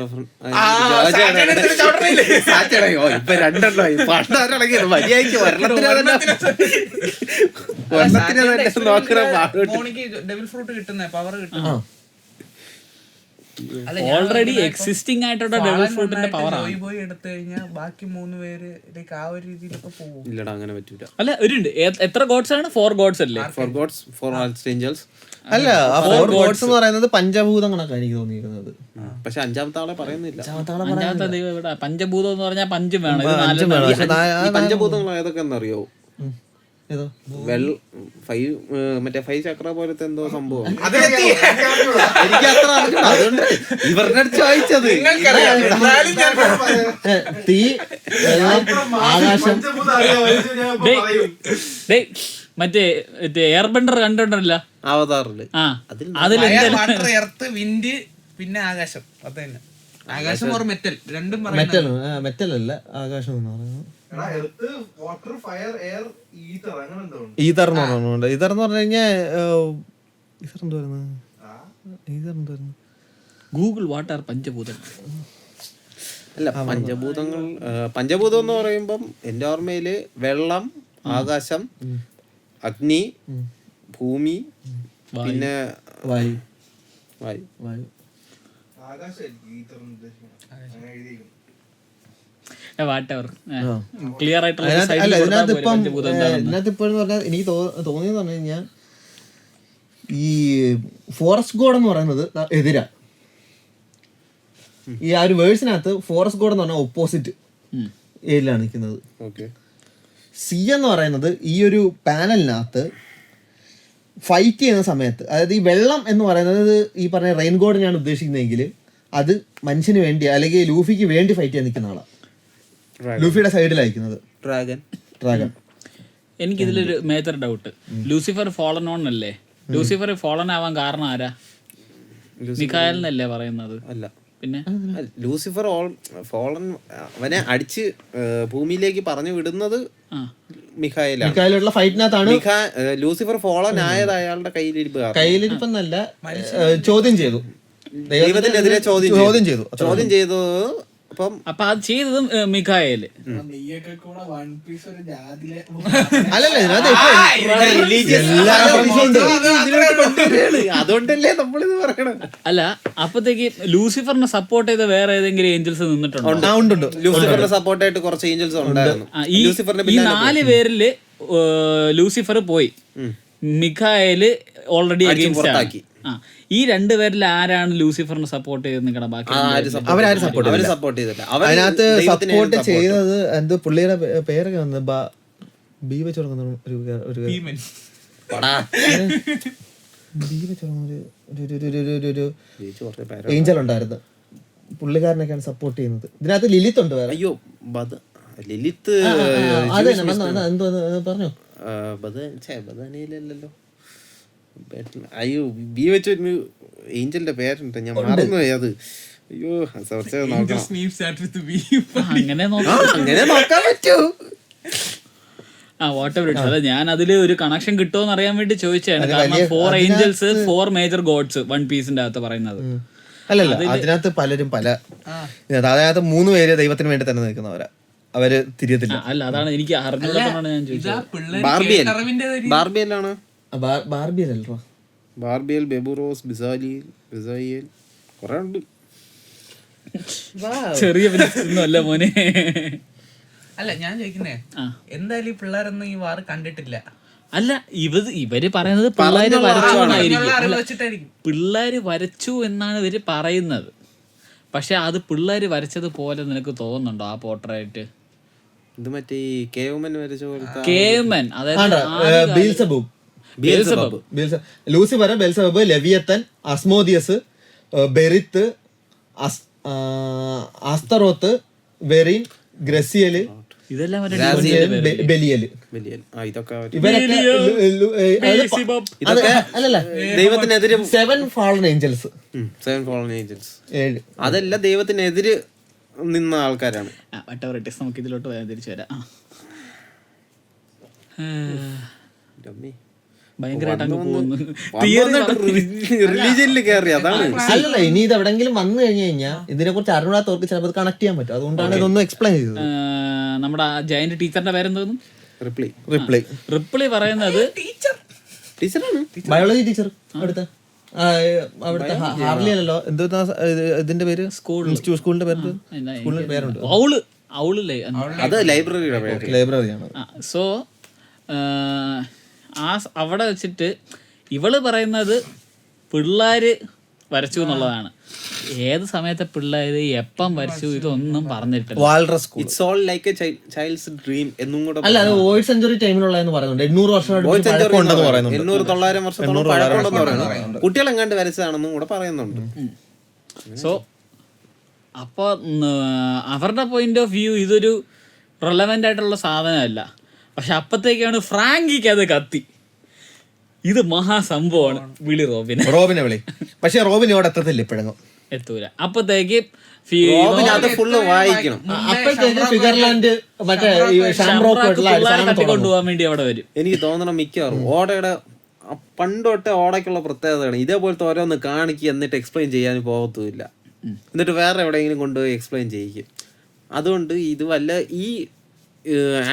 ഡബിൾ ഫ്രൂട്ട് കിട്ടുന്ന പവർ കിട്ടുന്ന ഓൾറെഡി എക്സിസ്റ്റിംഗ് ആയിട്ടുള്ള ഡബിൾ ഫ്രൂട്ടിന്റെ പവർ ജോയ് ബോയ് എടുത്തു കഴിഞ്ഞാൽ ബാക്കി 3 പേരിലേക്ക് ആ ഒരു രീതിയിലൊക്കെ പോകും. ഇല്ലടാ, അങ്ങനെ പറ്റൂല. അല്ല, ഒരുണ്ട്. എത്ര ഗോഡ്സ് ആണ്? 4 ഗോഡ്സ് അല്ലേ? 4 ഗോഡ്സ്, 4 ആർച്ച്ഏഞ്ചൽസ്. അല്ല, 4 ഗോഡ്സ് എന്ന് പറയുന്നത് പഞ്ചഭൂതങ്ങളൊക്കെ എനിക്ക് തോന്നിയിരുന്നത്. പക്ഷെ 5ാമത്തെ ആളെ പറയുന്നില്ല. 5ാമത്തെ ദൈവം ഇവിടെ പഞ്ചഭൂതം എന്ന് പറഞ്ഞാൽ 5 വേണം. ഈ പഞ്ചഭൂതങ്ങൾ ഏതൊക്കെയെന്നറിയോ? മറ്റേ 5 ചക്ര പോലത്തെ എന്തോ സംഭവം. എനിക്ക് അത്ര അതുകൊണ്ട് ഇവരുടെ ചോദിച്ചത്. തീ, ആകാശം. മറ്റേ എയർബെൻഡർ കണ്ടിട്ടുണ്ടല്ലോ അവതാറില്. വാട്ടർ, എർത്ത്, വിൻഡ്, പിന്നെ ആകാശം. അത് തന്നെ. ആകാശം ഓർ മെറ്റൽ രണ്ടും മെറ്റൽ അല്ല, ആകാശം എന്ന് പറയുന്നത് ഈതർ എന്ന് പറഞ്ഞുണ്ട്. ഈതർ എന്ന് പറഞ്ഞു കഴിഞ്ഞാൽ ഗൂഗിൾ വാട്ട് ആർ പഞ്ചഭൂതങ്ങൾ. അല്ല, പഞ്ചഭൂതം എന്ന് പറയുമ്പം എന്റെ ഓർമ്മയില് വെള്ളം, ആകാശം, അഗ്നി, ഭൂമി, പിന്നെ വായു. ക്ലിയർ ആയിട്ടുള്ള ഇതിനകത്ത് ഇപ്പോഴെന്ന് പറഞ്ഞാൽ എനിക്ക് തോന്നിയെന്ന് പറഞ്ഞു കഴിഞ്ഞാൽ ഈ ഫോറസ്റ്റ് ഗോഡ് എന്ന് പറയുന്നത് എതിരാ. ഈ ആ ഒരു വേഴ്സിനകത്ത് ഫോറസ്റ്റ് ഗോഡ് എന്ന് പറഞ്ഞാൽ ഓപ്പോസിറ്റ് ഏരിയയിലാണ് നിൽക്കുന്നത്. സി എന്ന് പറയുന്നത് ഈ ഒരു പാനലിനകത്ത് ഫൈറ്റ് ചെയ്യുന്ന സമയത്ത്, അതായത് ഈ വെള്ളം എന്ന് പറയുന്നത് ഈ പറഞ്ഞ റെയിൻ ഗോഡിനെയാണ് ഉദ്ദേശിക്കുന്നതെങ്കിൽ അത് മനുഷ്യന് വേണ്ടി അല്ലെങ്കിൽ ലൂഫിക്ക് വേണ്ടി ഫൈറ്റ് ചെയ്യാൻ നിൽക്കുന്ന ആളാണ്. ലൂഫിയുടെ സൈഡിലായിരിക്കുന്നത് ഡ്രാഗൺ. എനിക്കിതിലൊരു major doubt. Lucifer fallen one അല്ലേ? ലൂസിഫർ ഫോളൻ ആവാൻ കാരണം ആരാ? മിഖായേൽ എന്നല്ലേ പറയുന്നത്? അല്ല, പിന്നെ ലൂസിഫർ ഫോളൻ അവനെ അടിച്ച് ഭൂമിയിലേക്ക് പറഞ്ഞു വിടുന്നത് മിഖായേലുള്ള ഫൈറ്റിനകത്താണ്. ലൂസിഫർ ഫോളൻ ആയത് അയാളുടെ കയ്യിലിരിപ്പെന്നല്ല, ചോദ്യം ചെയ്തു, ദൈവത്തിനെതിരെ ചോദ്യം ചെയ്തു. അപ്പൊ അത് ചെയ്തതും മിഖായേല്. അല്ലല്ല, അതുകൊണ്ടല്ലേ നമ്മളിത് പറയണത്. അല്ല അപ്പത്തേക്ക് ലൂസിഫറിനെ സപ്പോർട്ട് ചെയ്ത വേറെ ഏതെങ്കിലും ഏഞ്ചൽസ് നിന്നിട്ടുണ്ടോ? ഉണ്ട്. ലൂസിഫറിനെ സപ്പോർട്ടായിട്ട് കുറച്ച് ഏഞ്ചൽസ് ഉണ്ടായിരുന്നു. ഈ 4 പേരില് ലൂസിഫർ പോയി, മിഖായേല് ഓൾറെഡി അഗെയിൻസ്റ്റ് ആണ്. ഈ 2 പേരിൽ ആരാണ് ലൂസിഫറിനെ സപ്പോർട്ട് ചെയ്ത് നിൽക്കണം? ബാക്കി അവരാരും സപ്പോർട്ട് ചെയ്തില്ല. അതിനകത്ത് സപ്പോർട്ട് ചെയ്തത് എന്ത് പുള്ളിയുടെ പേരൊക്കെ വന്ന് ബി വെച്ച് തുടങ്ങുന്ന ഒരു ഏഞ്ചൽ ഉണ്ടായിരുന്നു. പുള്ളിക്കാരനൊക്കെയാണ് സപ്പോർട്ട് ചെയ്യുന്നത്. ഇതിനകത്ത് ലിലിത്ത് ഉണ്ട് വേറെ. അയ്യോ ലിലിത്ത് എന്തോ പറഞ്ഞോ? ബദനിലല്ലോ. അയ്യോ ബി വെച്ച് ഏഞ്ചലിന്റെ പേരുണ്ട്, ഞാൻ മറന്നുപോയി അത്. അയ്യോ അങ്ങനെ അങ്ങനെ നോക്കാൻ പറ്റൂ. വാട്ടർ അതെ, ഞാൻ അതില് ഒരു കണക്ഷൻ കിട്ടുമോന്ന് അറിയാൻ വേണ്ടി ചോദിച്ചാണ്. കാരണം 4 ഏഞ്ചൽസ് 4 മേജർ ഗോഡ്സ് വൺ പീസിന്റെ അകത്ത് പറയുന്നത്. അല്ലല്ല, അതിനകത്ത് പലരും അതിനകത്ത് 3 പേര് ദൈവത്തിന് വേണ്ടി തന്നെ നിൽക്കുന്നവരാ. അവര് തിരിയത്തില്ല. അല്ല അതാണ് എനിക്ക് അറിഞ്ഞതാണ് ഞാൻ ചോദിച്ചത്. ബാർബിയലാണ്. ബാർബിയല്ലോ, ബാർബിയൽ, ബെബുറോസ്, ബിസായിൽ കുറെ ഉണ്ട്. ചെറിയ അല്ല മോനെ. അല്ല ഞാൻ ചോദിക്കുന്നേ, എന്തായാലും ഈ പിള്ളേരൊന്നും ഈ വാർ കണ്ടിട്ടില്ല. അല്ല ഇവര് പറയുന്നത് പിള്ളേര് വരച്ചു, പിള്ളേര് വരച്ചു എന്നാണ് ഇവര് പറയുന്നത്. പക്ഷെ അത് പിള്ളേര് വരച്ചത് പോലെ നിനക്ക് തോന്നുന്നുണ്ടോ ആ പോർട്രേറ്റ്? ഇത് മറ്റേ കേവ്മൻ വരച്ച പോലത്തെ. കേവ്മൻ അതായത് ലൂസിഫർ, ബെൽസബൂബ്, ലെവിയത്തൻ, അസ്മോദിയസ്, ബെറിത്ത്, ആസ്തറോത്ത്, വെറിൻ, ഗ്രസിയല്, ഇതെല്ലാം ബെലിയല്. ദൈവത്തിനെതിരെ 7 ഫാളൻ ഏഞ്ചൽസ്. അതെല്ലാം ദൈവത്തിനെതിരെ നിന്ന ആൾക്കാരാണ്. നമുക്ക് ഇതിലോട്ട് തിരിച്ചു വരാം. ഭയങ്കരമായിട്ട് അങ്ങ് പോകുന്നു. റിലീജിയനിൽ കയറി അതാണ്. അല്ലല്ല, ഇനി ഇത് എവിടെങ്കിലും വന്നു കഴിഞ്ഞു കഴിഞ്ഞാൽ ഇതിനെ കുറിച്ച് അറിഞ്ഞാത്തവർക്ക് ചിലപ്പോൾ കണക്ട് ചെയ്യാൻ പറ്റും. അതുകൊണ്ടാണ് ഇതൊന്നും എക്സ്പ്ലെയിൻ ചെയ്തത്. നമ്മുടെ ജയന്റ് ടീച്ചറിന്റെ പേരെന്തോന്നും? റിപ്ലൈ പറയുന്നത് ബയോളജി ടീച്ചർ അവിടുത്തെ ഹാർലിയല്ലോ, എന്തോ ഇതിന്റെ പേര്, സ്കൂളിന്റെ പേര്, സ്കൂളിന്റെ പേരുണ്ട്. അത് ലൈബ്രറിയാണ്. സോ അവിടെ വെച്ചിട്ട് ഇവള് പറയുന്നത് പിള്ളേര് വരച്ചു എന്നുള്ളതാണ്. ഏത് സമയത്തെ പിള്ളേര് എപ്പം വരച്ചു ഇതൊന്നും പറഞ്ഞിട്ടില്ല. അല്ല, അത് ഓൾഡ് സെഞ്ചുറി ടൈമിലുള്ളതെന്ന് പറയുന്നുണ്ട്. 800 വർഷമായിട്ട് പറയുന്നുണ്ട്. 900 വർഷത്തോളം പഴക്കമുണ്ടെന്ന് കുട്ടികളെങ്ങാണ്ട് വരച്ചതാണെന്നും കൂടെ പറയുന്നുണ്ട്. സോ അപ്പൊ അവരുടെ പോയിന്റ് ഓഫ് വ്യൂ ഇതൊരു റെലവെന്റ് ആയിട്ടുള്ള സാധനമല്ല. പക്ഷെ അപ്പത്തേക്കാണ് ഫ്രാങ്കിക്ക് അത് കത്തി. ഇത് മഹാസംഭവമാണ്. വിളി റോബിനെ വിളി. പക്ഷെ റോബിൻ ഇവിടെ എത്തത്തില്ല, ഇപ്പോഴെങ്ങും എത്തൂല. അപ്പത്തേക്ക് വായിക്കണം. ഫിഗർലാൻഡ് കൊണ്ടുപോകാൻ വേണ്ടി അവിടെ വരും. എനിക്ക് തോന്നണം മിക്കവാറും ഓടയുടെ പണ്ട് തൊട്ടേ ഓടയ്ക്കുള്ള പ്രത്യേകതയാണ് ഇതേപോലത്തെ ഓരോന്ന് കാണിക്കുക, എന്നിട്ട് എക്സ്പ്ലെയിൻ ചെയ്യാൻ പോകത്തുമില്ല. എന്നിട്ട് വേറെ എവിടെയെങ്കിലും കൊണ്ടുപോയി എക്സ്പ്ലെയിൻ ചെയ്യിക്കും. അതുകൊണ്ട് ഇത് വല്ല ഈ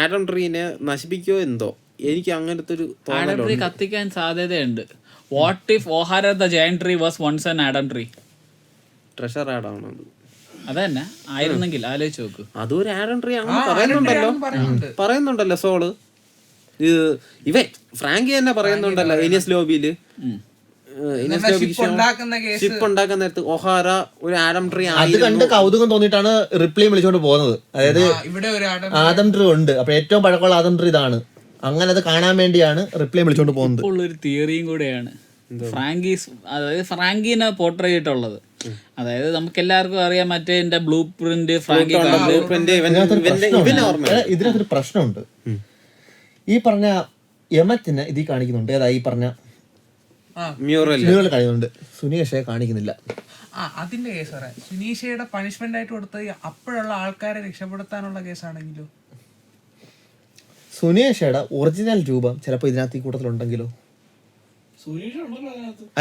ആഡം ട്രീനെ നശിപ്പിക്കോ എന്തോ, എനിക്ക് അങ്ങനത്തെ ഒരു ആഡം ട്രീ കത്തിക്കാൻ സാധ്യതയുണ്ട്. What if Ohara the giant tree was once an Adam tree? Treasure ആഡാണ് അതന്നെ ആയിരുന്നെങ്കിൽ ആലോചിച്ച് നോക്ക്. അതൊരു ആഡം ട്രീ ആണെന്ന് പറയുന്നുണ്ടല്ലോ സോള്. ഇവൻ ഫ്രാങ്കി തന്നെ പറയുന്നുണ്ടല്ലോ എനിയസ് ലോബിയില് ഷിപ്പ് ഉണ്ടാക്കുന്ന നേരത്ത് ഒഹാര ഒരു ആഡം ട്രീ. അത് കണ്ട് കൗതുകം തോന്നിയിട്ടാണ് റിപ്ലൈ വിളിച്ചോണ്ട് പോകുന്നത്. അതായത് ആദം ട്രീ ഉണ്ട്, അപ്പൊ ഏറ്റവും പഴക്കമുള്ള ആദം ട്രീ ഇതാണ്. അങ്ങനെ അത് കാണാൻ വേണ്ടിയാണ് റിപ്ലൈ വിളിച്ചോണ്ട് പോകുന്നത്. ഉള്ളൊരു തിയറിയും കൂടെയാണ് അതായത് ഫ്രാങ്കിനെ പോർട്രേ ചെയ്തിട്ടുള്ളത്. അതായത് നമുക്ക് എല്ലാവർക്കും അറിയാം മറ്റേ ബ്ലൂ പ്രിന്റ് ഫ്രാങ്കി. ഇതിനകത്തൊരു പ്രശ്നമുണ്ട്. ഈ പറഞ്ഞ യമത്തിനെ ഇതിൽ കാണിക്കുന്നുണ്ട്. ഏതാ ഈ പറഞ്ഞ മ്യൂറൽ കാണിക്കുന്നുണ്ട്, സുനീഷയെ കാണിക്കുന്നില്ല. അതിന്റെ കേസ് പറയാം. സുനീഷയുടെ പണിഷ്മെന്റ് ആയിട്ട് കൊടുത്ത് അപ്പോഴുള്ള ആൾക്കാരെ രക്ഷപ്പെടുത്താനുള്ള കേസാണെങ്കിലോ? സുനീഷയുടെ ഒറിജിനൽ രൂപം ചിലപ്പോ ഇതിനകത്ത് ഈ കൂട്ടത്തിലുണ്ടെങ്കിലോ?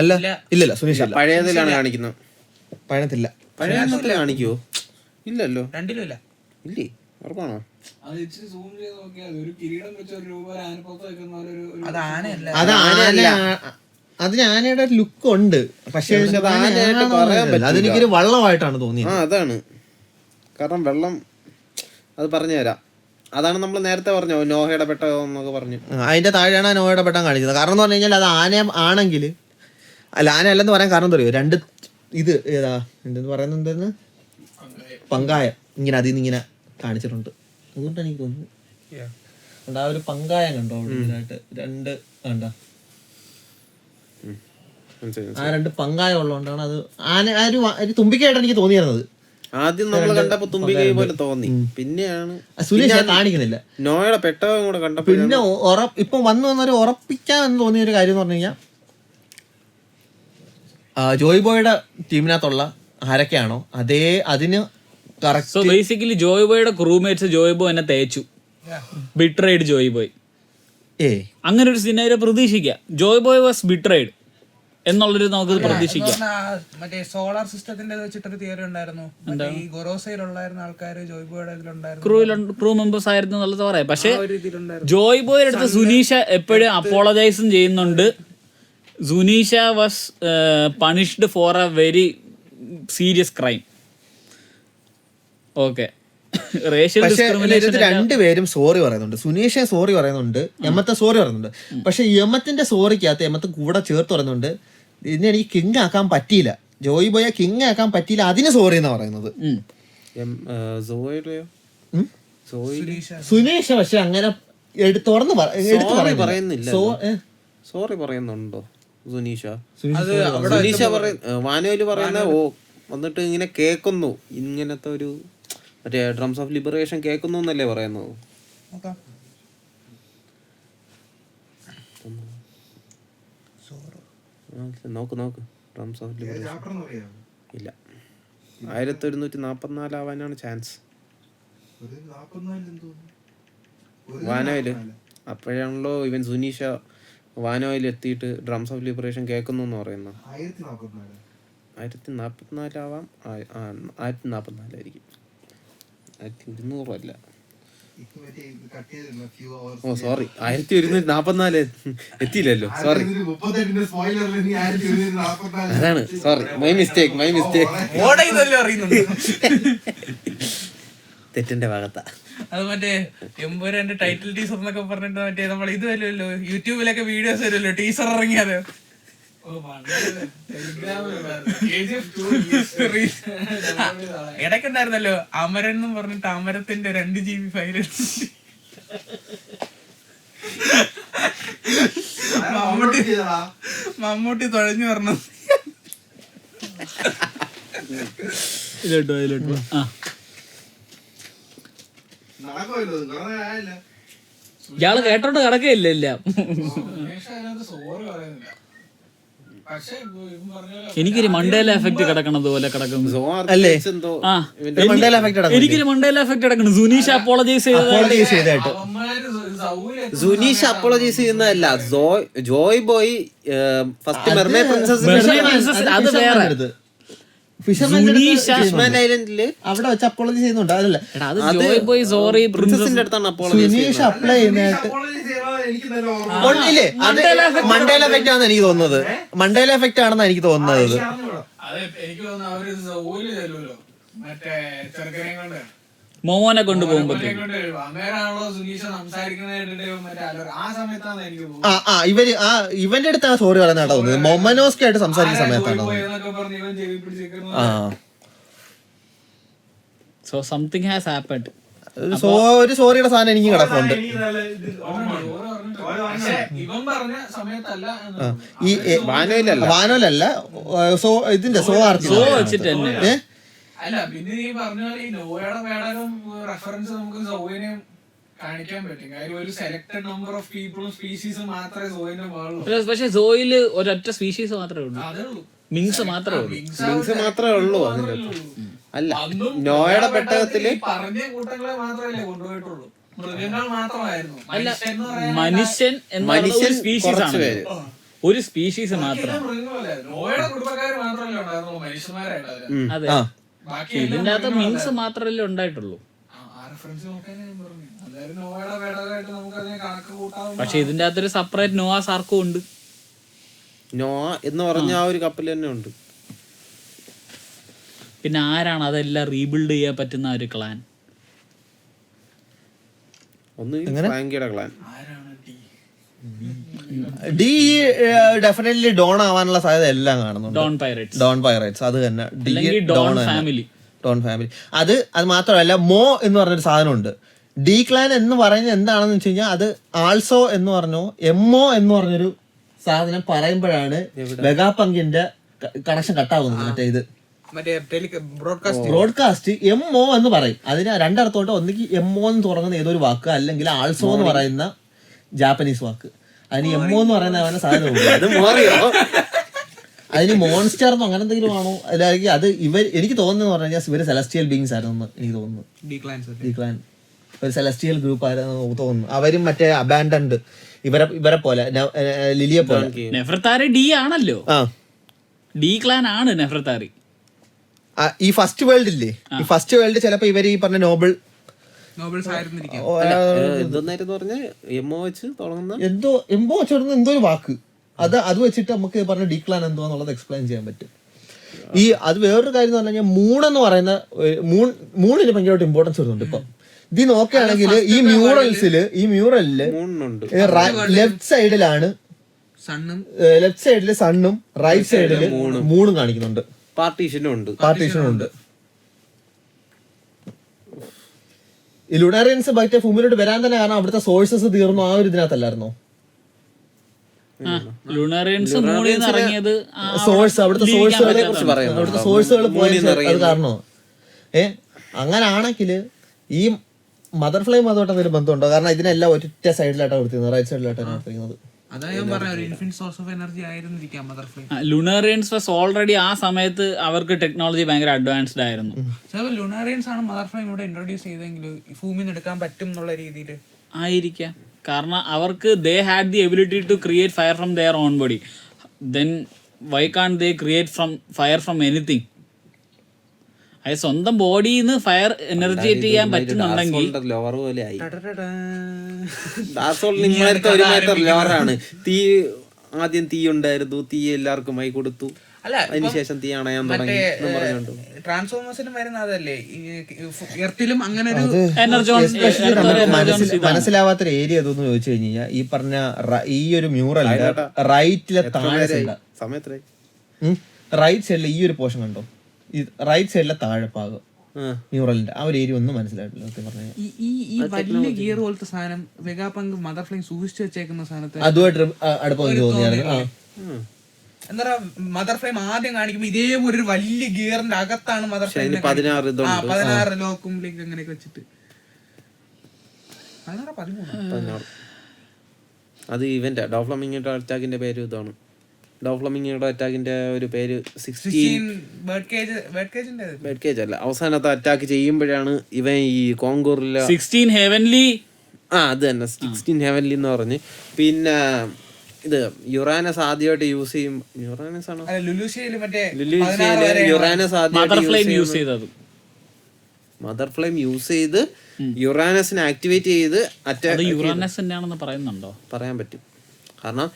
അല്ല, ഇല്ലല്ല, സുനീഷ പഴയതിലാണ് കാണിക്കുന്നത്. പഴയത്തില്ല. പഴയതിൽ കാണിക്കോ? ഇല്ലല്ലോ, രണ്ടിലും ഇല്ല. ഇല്ലേ? ഉറപ്പാണോ? അത് ആനയല്ല. അതിന് ആനയുടെ ലുക്ക് ഉണ്ട്, പക്ഷേ അത് ആനയായിട്ട് പറയാൻ പറ്റില്ല. അതെനിക്കൊരു വള്ളമായിട്ടാണ് തോന്നിയത്. അതാണ് കാരണം വെള്ളം അത് പറഞ്ഞുതരാം. അതാണ് നമ്മൾ നേരത്തെ പറഞ്ഞു നോഹയുടെ പെട്ടകം എന്നൊക്കെ പറഞ്ഞു. അതിന്റെ താഴെയാണ് നോഹയുടെ പെട്ടകം കാണിച്ചത്. കാരണം എന്ന് പറഞ്ഞു കഴിഞ്ഞാൽ അത് ആന ആണെങ്കിൽ അല്ല, ആന അല്ലെന്ന് പറയാൻ കാരണം എന്താ അറിയോ, രണ്ട് ഇത് ഏതാ എന്തെന്ന് പറയുന്നത്, എന്തെന്ന് പങ്കായം ഇങ്ങനെ അതിൽ നിന്ന് ഇങ്ങനെ കാണിച്ചിട്ടുണ്ട്. അതുകൊണ്ടാണ് എനിക്ക് തോന്നുന്നത് ആ ഒരു പങ്കായം കണ്ടോ ഇതിനായിട്ട് രണ്ട് കണ്ടോ, ആ രണ്ട് പങ്കായം ഉള്ളതുകൊണ്ടാണ് അത് ആന ഒരു തുമ്പിക്കയായിട്ട് എനിക്ക് തോന്നിയിരുന്നത്. ആദ്യം നമ്മൾ കണ്ടപ്പോ തുമ്പികൈ പോലെ തോന്നി, പിന്നെയാണ് സുരേഷ് കാണിക്കുന്നില്ല. നോയുടെ പെട്ടകം കൂടെ കണ്ടപ്പോ പിന്നെ ഇപ്പം വന്നൊരു ഉറപ്പിക്കാൻ എന്ന് തോന്നിയ ഒരു കാര്യം എന്ന് പറഞ്ഞു കഴിഞ്ഞാൽ ജോയ് ബോയുടെ ടീമിനകത്തുള്ള ആരൊക്കെയാണോ അതേ അതിന് കറക്റ്റ്. സോ ബേസിക്കലി ജോയ് ബോയുടെ ക്രൂമേറ്റ്സ് ജോയ് ബോയ് എന്നെ തേച്ചു, ബിട്രൈഡ് ജോയ് ബോയ്. അങ്ങനെ ഒരു സിനാരിയോ പ്രതീക്ഷിക്കാം. ജോയ് ബോയ് വാസ് ബിട്രൈഡ് എന്നുള്ളൊരു നമുക്ക് പ്രതീക്ഷിക്കാം. മറ്റേ സോളാർ സിസ്റ്റത്തിന്റെ വെച്ചിട്ടൊരു തിയറി ഉണ്ടായിരുന്നു, ഈ ഗൊറോസയിലുള്ളായിരുന്ന ആൾക്കാര് ജോയ് ബോയുടെ ക്രൂ മെമ്പേഴ്സ് ആയിരുന്നു എന്നുള്ളത് പറയാം. പക്ഷെ ജോയ് ബോയുടെ അടുത്ത് സുനീഷ എപ്പോഴും അപ്പോളജൈസും ചെയ്യുന്നുണ്ട്. Suneesha was punished for A very serious crime. Okay, പക്ഷെ രണ്ടുപേരും സോറി പറയുന്നുണ്ട്. സുനീഷെ സോറി പറയുന്നുണ്ട്, എമ്മത്തെ സോറി പറയുന്നുണ്ട്. പക്ഷെ എമ്മത്തിന്റെ സോറിക്കകത്ത് എമ്മത്ത് കൂടെ ചേർത്ത് പറയുന്നുണ്ട്, ഇതിനെ എനിക്ക് കിങ് ആക്കാൻ പറ്റിയില്ല, ജോയ് ബോയെ കിങ് ആക്കാൻ പറ്റിയില്ല, അതിന് സോറി എന്നാ പറയുന്നത്. സുനീഷ പക്ഷെ അങ്ങനെ തുറന്ന് പറയുന്നില്ല. സോറി പറയുന്നുണ്ടോ സുനീഷ? സുനീഷ വാനോയില് പറയുന്ന വന്നിട്ട് ഇങ്ങനെ കേക്കുന്നു, ഇങ്ങനത്തെ ഒരു മറ്റേ ഡ്രംസ് ഓഫ് ലിബറേഷൻ കേൾക്കുന്നു എന്നല്ലേ പറയുന്നത്. നോക്ക് ഡ്രംസ് ഓഫ് ലിബറേഷൻ ഇല്ല, 1144 ആവാനാണ് ചാൻസ് വാനോയില്. അപ്പോഴാണല്ലോ ഇവൻ സുനീഷ വാനോയിൽ എത്തിയിട്ട് ഡ്രംസ് ഓഫ് ലിബറേഷൻ കേൾക്കുന്നു എന്ന് പറയുന്നത്. 1044 ആവാം, 1044 ആയിരിക്കും, 1200 അല്ല. ഓ സോറി, 1144 എത്തിയില്ലല്ലോ, സോറി. അതാണ് സോറി, മൈ മിസ്റ്റേക്ക്. തെറ്റിന്റെ ഭാഗത്താ. അത് മറ്റേ എമ്പുരാന്റെ ടൈറ്റിൽ ടീസർ എന്നൊക്കെ പറഞ്ഞിട്ട് മറ്റേ നമ്മൾ ഇത് വരുമല്ലോ യൂട്യൂബിലൊക്കെ വീഡിയോസ് വരുമല്ലോ ടീസർ ഇറങ്ങിയത്, ഇടയ്ക്കുണ്ടായിരുന്നല്ലോ അമരൻ എന്നും പറഞ്ഞിട്ട് അമരത്തിന്റെ 2 GB ഫയൽ മമ്മൂട്ടി തുഴഞ്ഞു പറഞ്ഞു. ഇയാള് കേട്ടോണ്ട് കിടക്കയില്ല എല്ലാം. എനിക്കൊരു മണ്ടേല എഫക്ട് കിടക്കണത് പോലെ കിടക്കുന്നു. എനിക്കൊരു മണ്ടേല എഫക്ട് കിടക്കുന്നു. സുനീഷ് അപ്പോളജൈസ് ചെയ്തതായിട്ട്. സുനീഷ് അപ്പോളജൈസ് ചെയ്യുന്നതല്ല, ജോയ് ബോയ് ഫസ്റ്റ് മെർമേ പ്രിൻസസ് അത് വേറെ. ഫിഷ്മാൻ ഐലൻഡില് അവിടെ വെച്ച് അപ്പോളജി ചെയ്യുന്നുണ്ട്, അതല്ല ജോയ് ബോയ് സോറി പ്രിൻസസിന്റെ അടുത്താണ് അപ്പോളജി. സുനീഷ് അപ്ലൈ ചെയ്യുന്നതായിട്ട് മണ്ടേല എഫക്റ്റ് ആണെന്ന് എനിക്ക് തോന്നുന്നത്. മണ്ടേല എഫക്റ്റ് ആണെന്ന് എനിക്ക് തോന്നുന്നത്. മോനെ കൊണ്ടുപോകുമ്പോ ഇവര് ഇവന്റെ അടുത്താണ് സോറി പറയുന്നതായിട്ടാ തോന്നുന്നത്. മൊമനോസ്കി ആയിട്ട് സംസാരിക്കുന്ന സമയത്താണ്. So something has happened. ഒരു സോറിയുടെ സാധനം എനിക്ക് കിടക്കുന്നുണ്ട്. വാനോലല്ല, സോ ഇതിന്റെ സോ വെച്ചിട്ട് തന്നെ. അല്ല പിന്നെ നീ പറഞ്ഞ പോലെ ഈ നോയുടെ പേടകം റെഫറൻസ് നമുക്ക് സോയിനെ കാണിക്കാൻ പറ്റും. കാര്യം ഒരു സെലക്ടഡ് നമ്പർ ഓഫ് പീപ്പിളും സ്പീഷീസും മാത്രമേ സോയിനെ പാടുള്ളൂ. പക്ഷെ സോയില് ഒരൊറ്റ സ്പീഷീസ് മാത്രമേ ഉള്ളൂ, മിങ്സ് മാത്രമേ ഉള്ളൂ. അല്ല, നോയുടെ പെട്ടകത്തില് പറഞ്ഞ കൂട്ടങ്ങളെ മാത്രമല്ലേ കൊണ്ടുപോയിട്ടുള്ളൂ, മൃഗങ്ങൾ മാത്രമായിരുന്നു. മനുഷ്യൻ എന്ന സ്പീഷീസ് ആണ്, ഒരു സ്പീഷീസ് മാത്രം. നോയുടെ കുടുംബക്കാർ മാത്രമല്ലേ ഉണ്ടായിരുന്നു മനുഷ്യന്മാരായിട്ട്. അതെ, ഇതിന്റെ അകത്ത് മിങ്സ് മാത്രമല്ലേ ഉണ്ടായിട്ടുള്ളൂ. പക്ഷെ ഇതിന്റെ അകത്തൊരു സെപ്പറേറ്റ് നോവാസ് ആർക്കും ഉണ്ട്. നോവ എന്ന് പറഞ്ഞ ആ ഒരു കപ്പൽ തന്നെ ഉണ്ട്. പിന്നെ ആരാണ് അതെല്ലാം റീബിൽഡ് ചെയ്യാൻ പറ്റുന്ന ഒരു ക്ലാൻ? ഒന്ന് ഫ്രാങ്കിയുടെ ക്ലാൻ. ഡി ഡെഫിനറ്റ്ലി ഡോൺ ആവാനുള്ള സാധ്യത എല്ലാം കാണുന്നുണ്ട്. ഡോൺ പൈറേറ്റ്സ് അത് തന്നെ. Don family. ഡോൺ ഫാമിലി അത് മാത്രമല്ല, മോ എന്ന് പറഞ്ഞൊരു സാധനമുണ്ട്. ഡി ക്ലാൻ എന്ന് പറയുന്നത് എന്താണെന്ന് വെച്ച് കഴിഞ്ഞാൽ അത് ആൾസോ എന്ന് പറഞ്ഞോ എംഒ എന്ന് പറഞ്ഞൊരു സാധനം പറയുമ്പോഴാണ് വെഗാപങ്കിന്റെ കണക്ഷൻ കട്ടാവുന്നത്. മറ്റേ ഇത് ബ്രോഡ്കാസ്റ്റ് എംഒ എന്ന് പറയും. അതിന് രണ്ടർത്ഥമുണ്ട്. ഒന്നിക്ക് എംഒ എന്ന് തുടങ്ങുന്ന ഏതൊരു വാക്ക്, അല്ലെങ്കിൽ ആൾസോ എന്ന് പറയുന്ന ജാപ്പനീസ് വാക്ക്. അതിന് എംഒ എന്ന് പറയുന്ന അവനെ സാധ്യത. അതിന് മോൺസ്റ്റർ എന്നോ അങ്ങനെ എന്തെങ്കിലും ആണോ? അല്ലെങ്കിൽ അത് എനിക്ക് തോന്നുന്നു പറഞ്ഞു കഴിഞ്ഞാൽ ഇവര് സെലസ്റ്റിയൽ ബീങ്സ് ആയിരുന്നു എനിക്ക് തോന്നുന്നു. ഡി ക്ലാൻ ഒരു സെലസ്റ്റിയൽ ഗ്രൂപ്പ് ആയിരുന്നു തോന്നുന്നു. അവരും മറ്റേ അബാൻഡൻഡ് ഇവരെ പോലെ, ലിലിയെ പോലെ. നെഫ്രത്താരി ഡി ആണല്ലോ. ഡി ക്ലാൻ ആണ് നെഫ്രത്താരി. ഈ ഫസ്റ്റ് വേൾഡ് ഇല്ലേ, ഈ ഫസ്റ്റ് വേൾഡ് ചിലപ്പോ ഇവര് ഈ പറഞ്ഞ നോബിൾസ് എന്തോ എംബോ വെച്ചിടുന്ന എന്തോ ഒരു വാക്ക്, അത് വെച്ചിട്ട് നമുക്ക് പറഞ്ഞ ഡി ക്ലാൻ എന്തോ എന്നുള്ളത് എക്സ്പ്ലെയിൻ ചെയ്യാൻ പറ്റും. ഈ അത് വേറൊരു കാര്യം എന്ന് പറഞ്ഞു കഴിഞ്ഞാൽ മൂണെന്ന് പറയുന്ന മൂണിന് ഭയങ്കരമായിട്ട് ഇമ്പോർട്ടൻസ് വരുന്നുണ്ട്. ഇപ്പൊ ഇത് നോക്കുകയാണെങ്കിൽ ഈ മ്യൂറലില് ലെഫ്റ്റ് സൈഡിലാണ് സണ്ണും റൈറ്റ് സൈഡില് മൂണും കാണിക്കുന്നുണ്ട്. പാർട്ടീഷനും ഉണ്ട്. ഈ ലുണാറിയൻസ് മറ്റേ ഭൂമിയിലോട്ട് വരാൻ തന്നെ കാരണം അവിടുത്തെ സോഴ്സസ് തീർന്നു ആ ഒരു ഇതിനകത്തല്ലായിരുന്നോ? സോഴ്സ് അവിടുത്തെ സോഴ്സുകൾ പോയത് അത് കാരണോ? അങ്ങനാണെങ്കിൽ ഈ മദർ ഫ്ലെയിം അതുമായിട്ട് എന്തെങ്കിലും ബന്ധമുണ്ടോ? കാരണം ഇതിനെല്ലാം ഒറ്റ സൈഡിലായിട്ടാണ് കൊടുത്തിരുന്നത്, റൈറ്റ് സൈഡിലായിട്ടാണ് കൊടുത്തിരിക്കുന്നത്. ലുണാറിയൻസ് വാസ് ഓൾറെഡി ആ സമയത്ത് അവർക്ക് ടെക്നോളജി ഭയങ്കര അഡ്വാൻസ്ഡ് ആയിരുന്നു. ലുണാറിയൻസ് ആണ് മദർ ഫ്ലെയിം ഇവിടെ ഇൻട്രോഡ്യൂസ് ചെയ്തെങ്കിലും ഭൂമിയിൽ എടുക്കാൻ പറ്റും എന്നുള്ള രീതിയിൽ ആയിരിക്കാം. കാരണം അവർക്ക് they had the ability to create fire from their own body. Then why can they create fire from anything? അത് സ്വന്തം ബോഡിയിൽ നിന്ന് ഫയർ എനർജേറ്റ് ചെയ്യാൻ പറ്റുന്നുണ്ടെങ്കിൽ തീ ആദ്യം തീ ഉണ്ടായിരുന്നു, തീ എല്ലാവർക്കും ആയി കൊടുത്തു, അതിനുശേഷം തീ അണയാൻ തുടങ്ങി. ട്രാൻസ്ഫോമേഴ്സിനും വരുന്ന അതല്ലേ എർത്തിലും അങ്ങനെ മനസ്സിലാവാത്തൊരു ഏരിയ അതൊന്നും ചോദിച്ചു കഴിഞ്ഞാൽ ഈ പറഞ്ഞ ഈ ഒരു മ്യൂറലിന്റെ റൈറ്റിലെ താഴെ റൈറ്റ് സൈഡിലെ ഈ ഒരു പോർഷൻ കണ്ടോ? ഈ റൈറ്റ് സൈഡിലെ താഴെ ഭാഗം മ്യൂറലിന്റെ ആ ഒരു ഏരിയ ഒന്നും മനസ്സിലായിട്ടില്ല പറഞ്ഞാൽ. ഈ വലിയ ഗിയർ പോലത്തെ സാധനം വെഗാപങ്ക് മദർ ഫ്ലെയിം സൂക്ഷിച്ചു വെച്ചേക്കുന്ന സാധനത്തെ അതുമായിട്ട് അടുപ്പം തോന്നിയായിരുന്നു. എന്താ പറയാ, മദർ ഫ്ലെയിം ആദ്യം കാണിക്കുമ്പോ ഇതേപോലെ ഒരു വലിയ ഗിയറിന്റെ അകത്താണ് മദർ ഫ്ലെയിം 16 ലോക്കും ലിങ്ക് അങ്ങനെയൊക്കെ വെച്ചിട്ട് 13 അത് ഇവന്റെ ഡോഫ്ലമിംഗിന്റെ അറ്റാക്കിന്റെ പേര് ഇതാണ്. ഡോഫ്ലമിംഗിയുടെ അറ്റാക്കിന്റെ ഒരു പേര് 16 ബേർഡ് കേജ് അല്ല, അവസാനത്തെ അറ്റാക്ക് ചെയ്യുമ്പോഴാണ് ഇവൻ ഈ കോങ്കോറിലെ 16 ഹെവൻലി അത് തന്നെ 16 ഹെവൻലി എന്ന് പറഞ്ഞ്. പിന്നെ ഇത് യുറാനസ് ആദ്യമായിട്ട് യൂസ് ചെയ്യും. യുറാനസ് ആണോ യുറാനസ് ആദ്യമായിട്ട് മദർ ഫ്ലെയിം യൂസ് ചെയ്ത് യുറാനസിനെ ആക്ടിവേറ്റ് ചെയ്ത് അറ്റാക്ക് പറയുന്നുണ്ടോ? പറയാൻ പറ്റും. കാരണം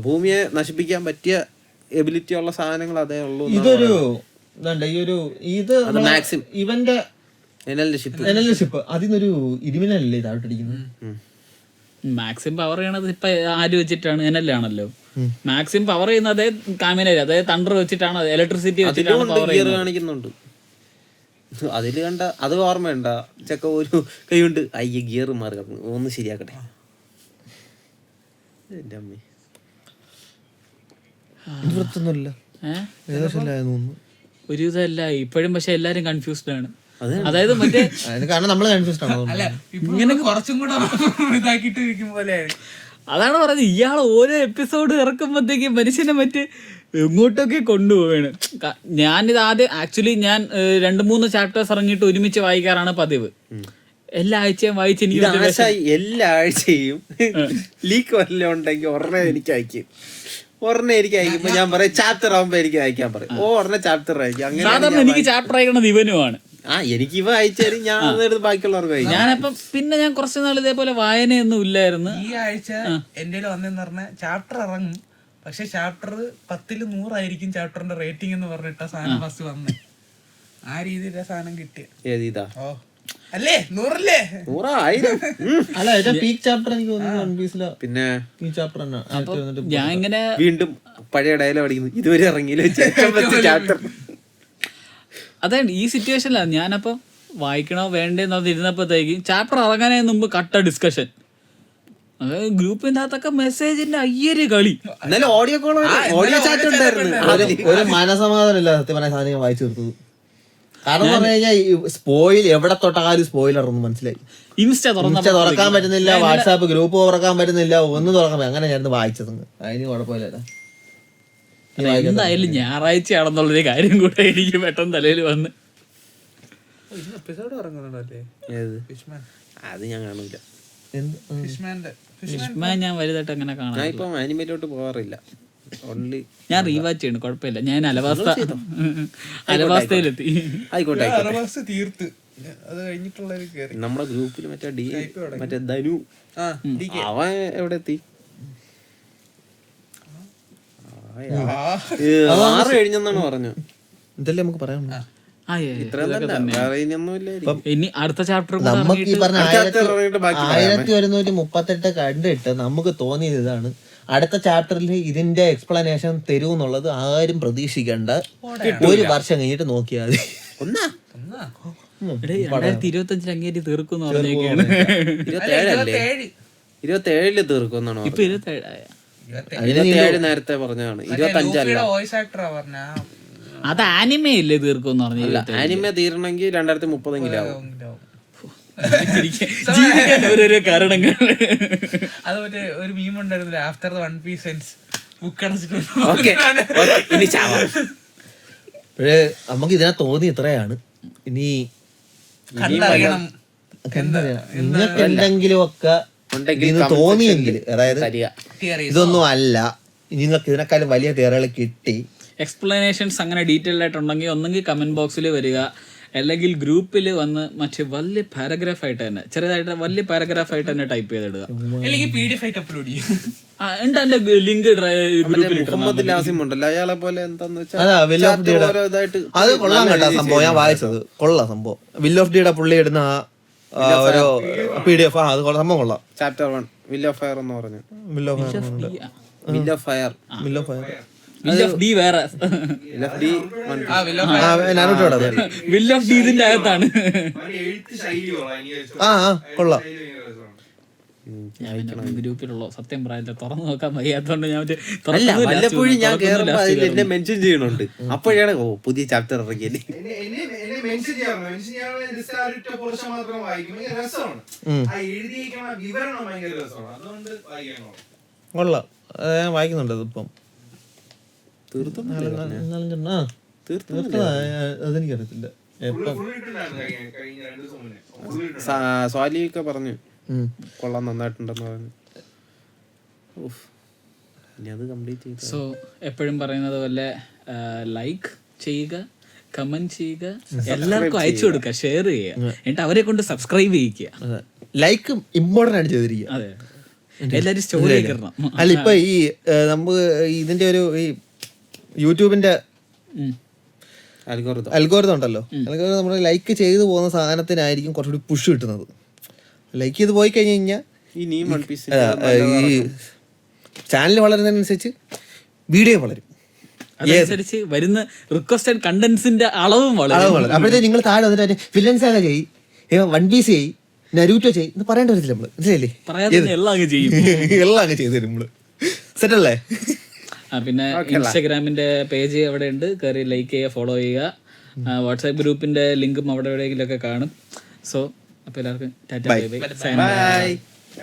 ഭൂമിയെ നശിപ്പിക്കാൻ പറ്റിയ എബിലിറ്റി ഉള്ള സാധനങ്ങൾ അതേ ഉള്ളൂ. മാക്സിം ഇവന്റെ ഷിപ്പ് അതിനൊരു ഇരുമിനല്ലേ ഇതായിട്ടിരിക്കുന്നത്. മാക്സിം പവർ ചെയ്യണത് ഇപ്പൊ ആര് വെച്ചിട്ടാണ്? എനല്ലാണല്ലോ മാക്സിം പവർ ചെയ്യുന്നത്. അതേ കാമിനേരി അതായത് തണ്ടർ വെച്ചിട്ടാണ്, ഇലക്ട്രിസിറ്റി വെച്ചിട്ടാണ് പവർ കാണിക്കുന്നുണ്ട്. അതില് കണ്ട അത് ഓർമ്മയുണ്ട ചെക്ക ഒരു കൈ കൊണ്ട് അയ്യ ഗിയർ മാറി ഒന്ന് ശരിയാക്കട്ടെ. ഒരു ഇതല്ല ഇപ്പോഴും, പക്ഷെ എല്ലാരും കൺഫ്യൂസ്ഡ് ആണ്. അതായത് മറ്റേ ഇങ്ങനെ കുറച്ചും കൂടെ ഇതാക്കിട്ട് ഇരിക്കും പോലെ. അതാണ് പറഞ്ഞത്, ഇയാൾ ഓരോ എപ്പിസോഡ് ഇറക്കുമ്പോഴത്തേക്കും മനുഷ്യനെ മറ്റേ എങ്ങോട്ടൊക്കെ കൊണ്ടുപോവാണ്. ഞാനിത് ആദ്യം ആക്ച്വലി ഞാൻ 2-3 ചാപ്റ്റേഴ്സ് ഇറങ്ങിയിട്ട് ഒരുമിച്ച് വായിക്കാറാണ് പതിവ്. എല്ലാ ആഴ്ചയും വായിച്ച് എല്ലാ ആഴ്ചയും ലീക്ക് വല്ല ഉണ്ടെങ്കിൽ ഒരെണ്ണം എനിക്ക് അയക്കുമ്പോ ഞാൻ പറയും ചാപ്റ്റർ ആവുമ്പോ എനിക്ക് അയക്കാൻ പറയും. ചാപ്റ്റർ അയക്കും. സാധാരണ എനിക്ക് ചാപ്റ്റർ അയക്കണത് ഇവനുമാണ്. എനിക്ക് ഇവ അയച്ചാൽ ഞാൻ അതെടുത്ത് ബാക്കിയുള്ളവർക്ക് അയക്കും. ഞാനപ്പം പിന്നെ ഞാൻ കുറച്ച് നാൾ ഇതേപോലെ വായനയൊന്നും ഇല്ലായിരുന്നു. ഈ ആഴ്ച എന്റെ വന്നെന്ന് പറഞ്ഞ ചാപ്റ്റർ ഇറങ്ങും, പക്ഷെ ചാപ്റ്റർ 10ൽ 100 ആയിരിക്കും ചാപ്റ്ററിന്റെ റേറ്റിംഗ് എന്ന് പറഞ്ഞിട്ട സാധനം ഫസ്റ്റ് വന്നേ. ആ രീതിയിലെ സാധനം കിട്ടിയ ഇതാ ഓ അല്ലേ 100 അല്ല ഏറ്റവും പീക്ക് ചാപ്റ്റർ എനിക്ക് തോന്നുന്നു വൺ പീസിലെ പിന്നെ പീക്ക് ചാപ്റ്റർ തന്നെ. ഞാൻ ഇങ്ങനെ വീണ്ടും പഴയ ഡയലോഗ് അടിക്കുന്നു, ഇതുവരെ ഇറങ്ങിയില്ല ചാപ്റ്റർ. അതാണ് ഈ സിറ്റുവേഷനിലാണ് ഞാനപ്പം വായിക്കണോ വേണ്ടേന്ന് ഇരുന്നപ്പോഴത്തേക്ക് ചാപ്റ്റർ ഇറങ്ങാനേ മുമ്പ് കട്ട ഡിസ്കഷൻ. അതായത് ഗ്രൂപ്പിന്റെ അകത്തൊക്കെ മെസ്സേജിന്റെ അയ്യര് കളി. എന്നാലും ഓഡിയോ കോൾ ഓഡിയോ ചാറ്റ് ഉണ്ടായിരുന്നു. ഒരു മനസമാധാനം ഇല്ല സത്യം പറഞ്ഞ സാധനം ഞാൻ വായിച്ചു തീർത്തത്. കാരണം എന്ന് പറഞ്ഞു കഴിഞ്ഞാൽ സ്പോയിൽ എവിടെ തൊട്ടാലും സ്പോയിലർ ഒന്നും മനസ്സിലായി. ഇൻസ്റ്റ തുറക്കാൻ പറ്റുന്നില്ല, വാട്സാപ്പ് ഗ്രൂപ്പ് തുറക്കാൻ പറ്റുന്നില്ല, ഒന്നും തുറക്കാൻ പറ്റും. അങ്ങനെ ഞാൻ വായിച്ചത് അതിന് കുഴപ്പമില്ല. എന്തായാലും ഞായറാഴ്ചയാണെന്നുള്ളൊരു കാര്യം കൂടെ എനിക്ക് പെട്ടെന്ന് തലയിൽ വന്ന്. എപ്പിസോഡ് ഇറങ്ങുന്നുണ്ടല്ലേ ഫിഷ്മാൻ? അത് ഞാൻ കാണൂല. ഫിഷ്മാന്റെ ഫിഷ്മാൻ ഞാൻ വലുതായിട്ട് അങ്ങനെ കാണാം. ഞാൻ ഇപ്പം ആനിമേലോട്ട് പോകാറില്ല. ഓൺലി ഞാൻ റീവാച്ച് ചെയ്യണം, കുഴപ്പമില്ല. ഞാൻ അലവാസ്ഥയിലെത്തി. ആയിക്കോട്ടെ. തീർത്ത് അത് കഴിഞ്ഞിട്ടുള്ള നമ്മുടെ ഗ്രൂപ്പിൽ മറ്റേ ധനു അവൻ എവിടെ എത്തി? 6 കഴിഞ്ഞെന്നാണ് പറഞ്ഞു. ഇതല്ലേ നമുക്ക് പറയാം. ഇനി അടുത്ത ചാപ്റ്റർ നമുക്ക് ഈ പറഞ്ഞ 1138 കണ്ടിട്ട് നമുക്ക് തോന്നിയത് ഇതാണ്, അടുത്ത ചാപ്റ്ററിൽ ഇതിന്റെ എക്സ്പ്ലനേഷൻ തരുമെന്നുള്ളത് ആരും പ്രതീക്ഷിക്കണ്ട. 1 വർഷം കഴിഞ്ഞിട്ട് നോക്കിയാൽ മതി. 2025 അങ്ങേരി തീർക്കും പറഞ്ഞേക്കാണ്. 27 തീർക്കും എന്നാണ്. ഇപ്പൊ 27 27 നേരത്തെ പറഞ്ഞതാണ്. 25 വോയിസ് ആക്ടറാ പറഞ്ഞ. അത് ആനിമേ ഇല്ലേ തീർക്കും പറഞ്ഞില്ല. ആനിമ തീരണമെങ്കിൽ 2030 ആവും. ഓരോരോ കാരണങ്ങൾ. അത് മറ്റേ ഒരു മീം ഉണ്ടായിരുന്നില്ല, after the One Piece ends book അടച്ചിട്ട്. നമുക്ക് ഇതിനെ തോന്നി ഇത്രയാണ്. ഇനി നിങ്ങൾക്ക് എന്തെങ്കിലും ഒക്കെ തോന്നിയെങ്കിൽ, അതായത് ഇതൊന്നും അല്ല, നിങ്ങൾക്ക് ഇതിനേക്കാളും വലിയ തിയറികൾ കിട്ടി, എക്സ്പ്ലനേഷൻസ് അങ്ങനെ ഡീറ്റെയിൽ ആയിട്ടുണ്ടെങ്കിൽ ഒന്നെങ്കിൽ കമന്റ് ബോക്സിൽ വരിക, അല്ലെങ്കിൽ ഗ്രൂപ്പിൽ വന്ന് മറ്റേ വലിയ പാരഗ്രാഫ് ആയിട്ട് തന്നെ, ചെറുതായിട്ട് വലിയ പാരഗ്രാഫ് ആയിട്ട് തന്നെ ടൈപ്പ് ചെയ്തിടുക, അല്ലെങ്കിൽ PDF ആയിട്ട് അപ്ലോഡ് ചെയ്യും. ഉണ്ട് എന്റെ ലിങ്ക് ഗ്രൂപ്പിൽ. മുഹമ്മദ് ലാസിം ഉണ്ടല്ലോ, അയാളെ പോലെ എന്താന്ന് അത് കൊള്ളാം കേട്ടോ സംഭവം. ഞാൻ വായിച്ചത് കൊള്ളാം സംഭവം. വിൽ ഓഫ് ഡിയുടെ പുള്ളി ഇടുന്ന ഒരു PDF അത് സംഭവം കൊള്ളാം. ചാപ്റ്റർ 1 വിൽ ഓഫ് ഫയർ എന്ന് പറഞ്ഞു. Will of fire will of D വേറെ, വിൽ ഓഫ് ഡി ഇതിന്റെ അകത്താണ്. കൊള്ളാം. ഗ്രൂപ്പിലുള്ള സത്യം പറയാൻ തുറന്നു നോക്കാൻ വയ്യാത്തോണ്ട് ഞാൻ വല്ലപ്പോഴും ഞാൻ കേറുമ്പോ അതിൽ എന്നെ മെൻഷൻ ചെയ്യണുണ്ട്. അപ്പോഴാണ് പുതിയ ചാപ്റ്റർ ഇറങ്ങിയത്. കൊള്ളാം, ഞാൻ വായിക്കുന്നുണ്ട്. അതിപ്പം അതെനിക്കറിയത്തില്ല. സ്വാലിയൊക്കെ പറഞ്ഞു കൊള്ളാം, നന്നായിട്ടുണ്ടെന്ന് പറഞ്ഞു. അത് കംപ്ലീറ്റ് ചെയ്തു. സോ എപ്പോഴും പറയുന്നത് പോലെ ലൈക്ക് ചെയ്യുക, കമന്റ് ചെയ്യുക, എല്ലാവർക്കും അയച്ചു കൊടുക്കുക, ഷെയർ ചെയ്യുക, എന്നിട്ട് അവരെ കൊണ്ട് സബ്സ്ക്രൈബ് ചെയ്യിക്കുക. ലൈക്ക് ഇമ്പോർട്ടൻ്റ് ആണ് ചെയ്തിരിക്കുക. അതെ, എല്ലാവരും സ്റ്റോറി കയറണം. അല്ല ഇപ്പൊ ഈ നമുക്ക് ഇതിന്റെ ഒരു ഈ യൂട്യൂബിന്റെ അൽഗോരിതം ഉണ്ടല്ലോ, അൽഗോരിതം നമ്മൾ ലൈക്ക് ചെയ്തു പോകുന്ന സാധനത്തിനായിരിക്കും കുറച്ചുകൂടി പുഷ് കിട്ടുന്നത്. ലൈക്ക് ചെയ്ത് പോയി കഴിഞ്ഞ് കഴിഞ്ഞാൽ ഈ ചാനൽ വളരുന്നതിനനുസരിച്ച് വീഡിയോ വളരും, അതനുസരിച്ച് വരുന്ന റിക്വസ്റ്റഡ് കണ്ടന്റ്സിന്റെ അളവും വളരും. അപ്പോഴത്തേക്ക് നിങ്ങൾ താഴെ വന്നിട്ട് വില്ലൻസ് ആകെ ചെയ്യും, വൺ പീസ് ചെയ്യും, നരൂറ്റോ ചെയ്യും എന്ന് പറയേണ്ടി വരത്തില്ല. നമ്മള് മനസ്സിലല്ലേ, എല്ലാം അങ്ങ് ചെയ്യും, എല്ലാം അങ്ങ് ചെയ്തു തരും നമ്മള്. സെറ്റല്ലേ? പിന്നെ ഇൻസ്റ്റാഗ്രാമിന്റെ പേജ് അവിടെ ഉണ്ട്, കയറി ലൈക്ക് ചെയ്യുക, ഫോളോ ചെയ്യുക. വാട്സാപ്പ് ഗ്രൂപ്പിന്റെ ലിങ്കും അവിടെ എവിടെയെങ്കിലും ഒക്കെ കാണും. സോ അപ്പോൾ എല്ലാവർക്കും ടാറ്റ, ബൈ ബൈ, സൈൻ.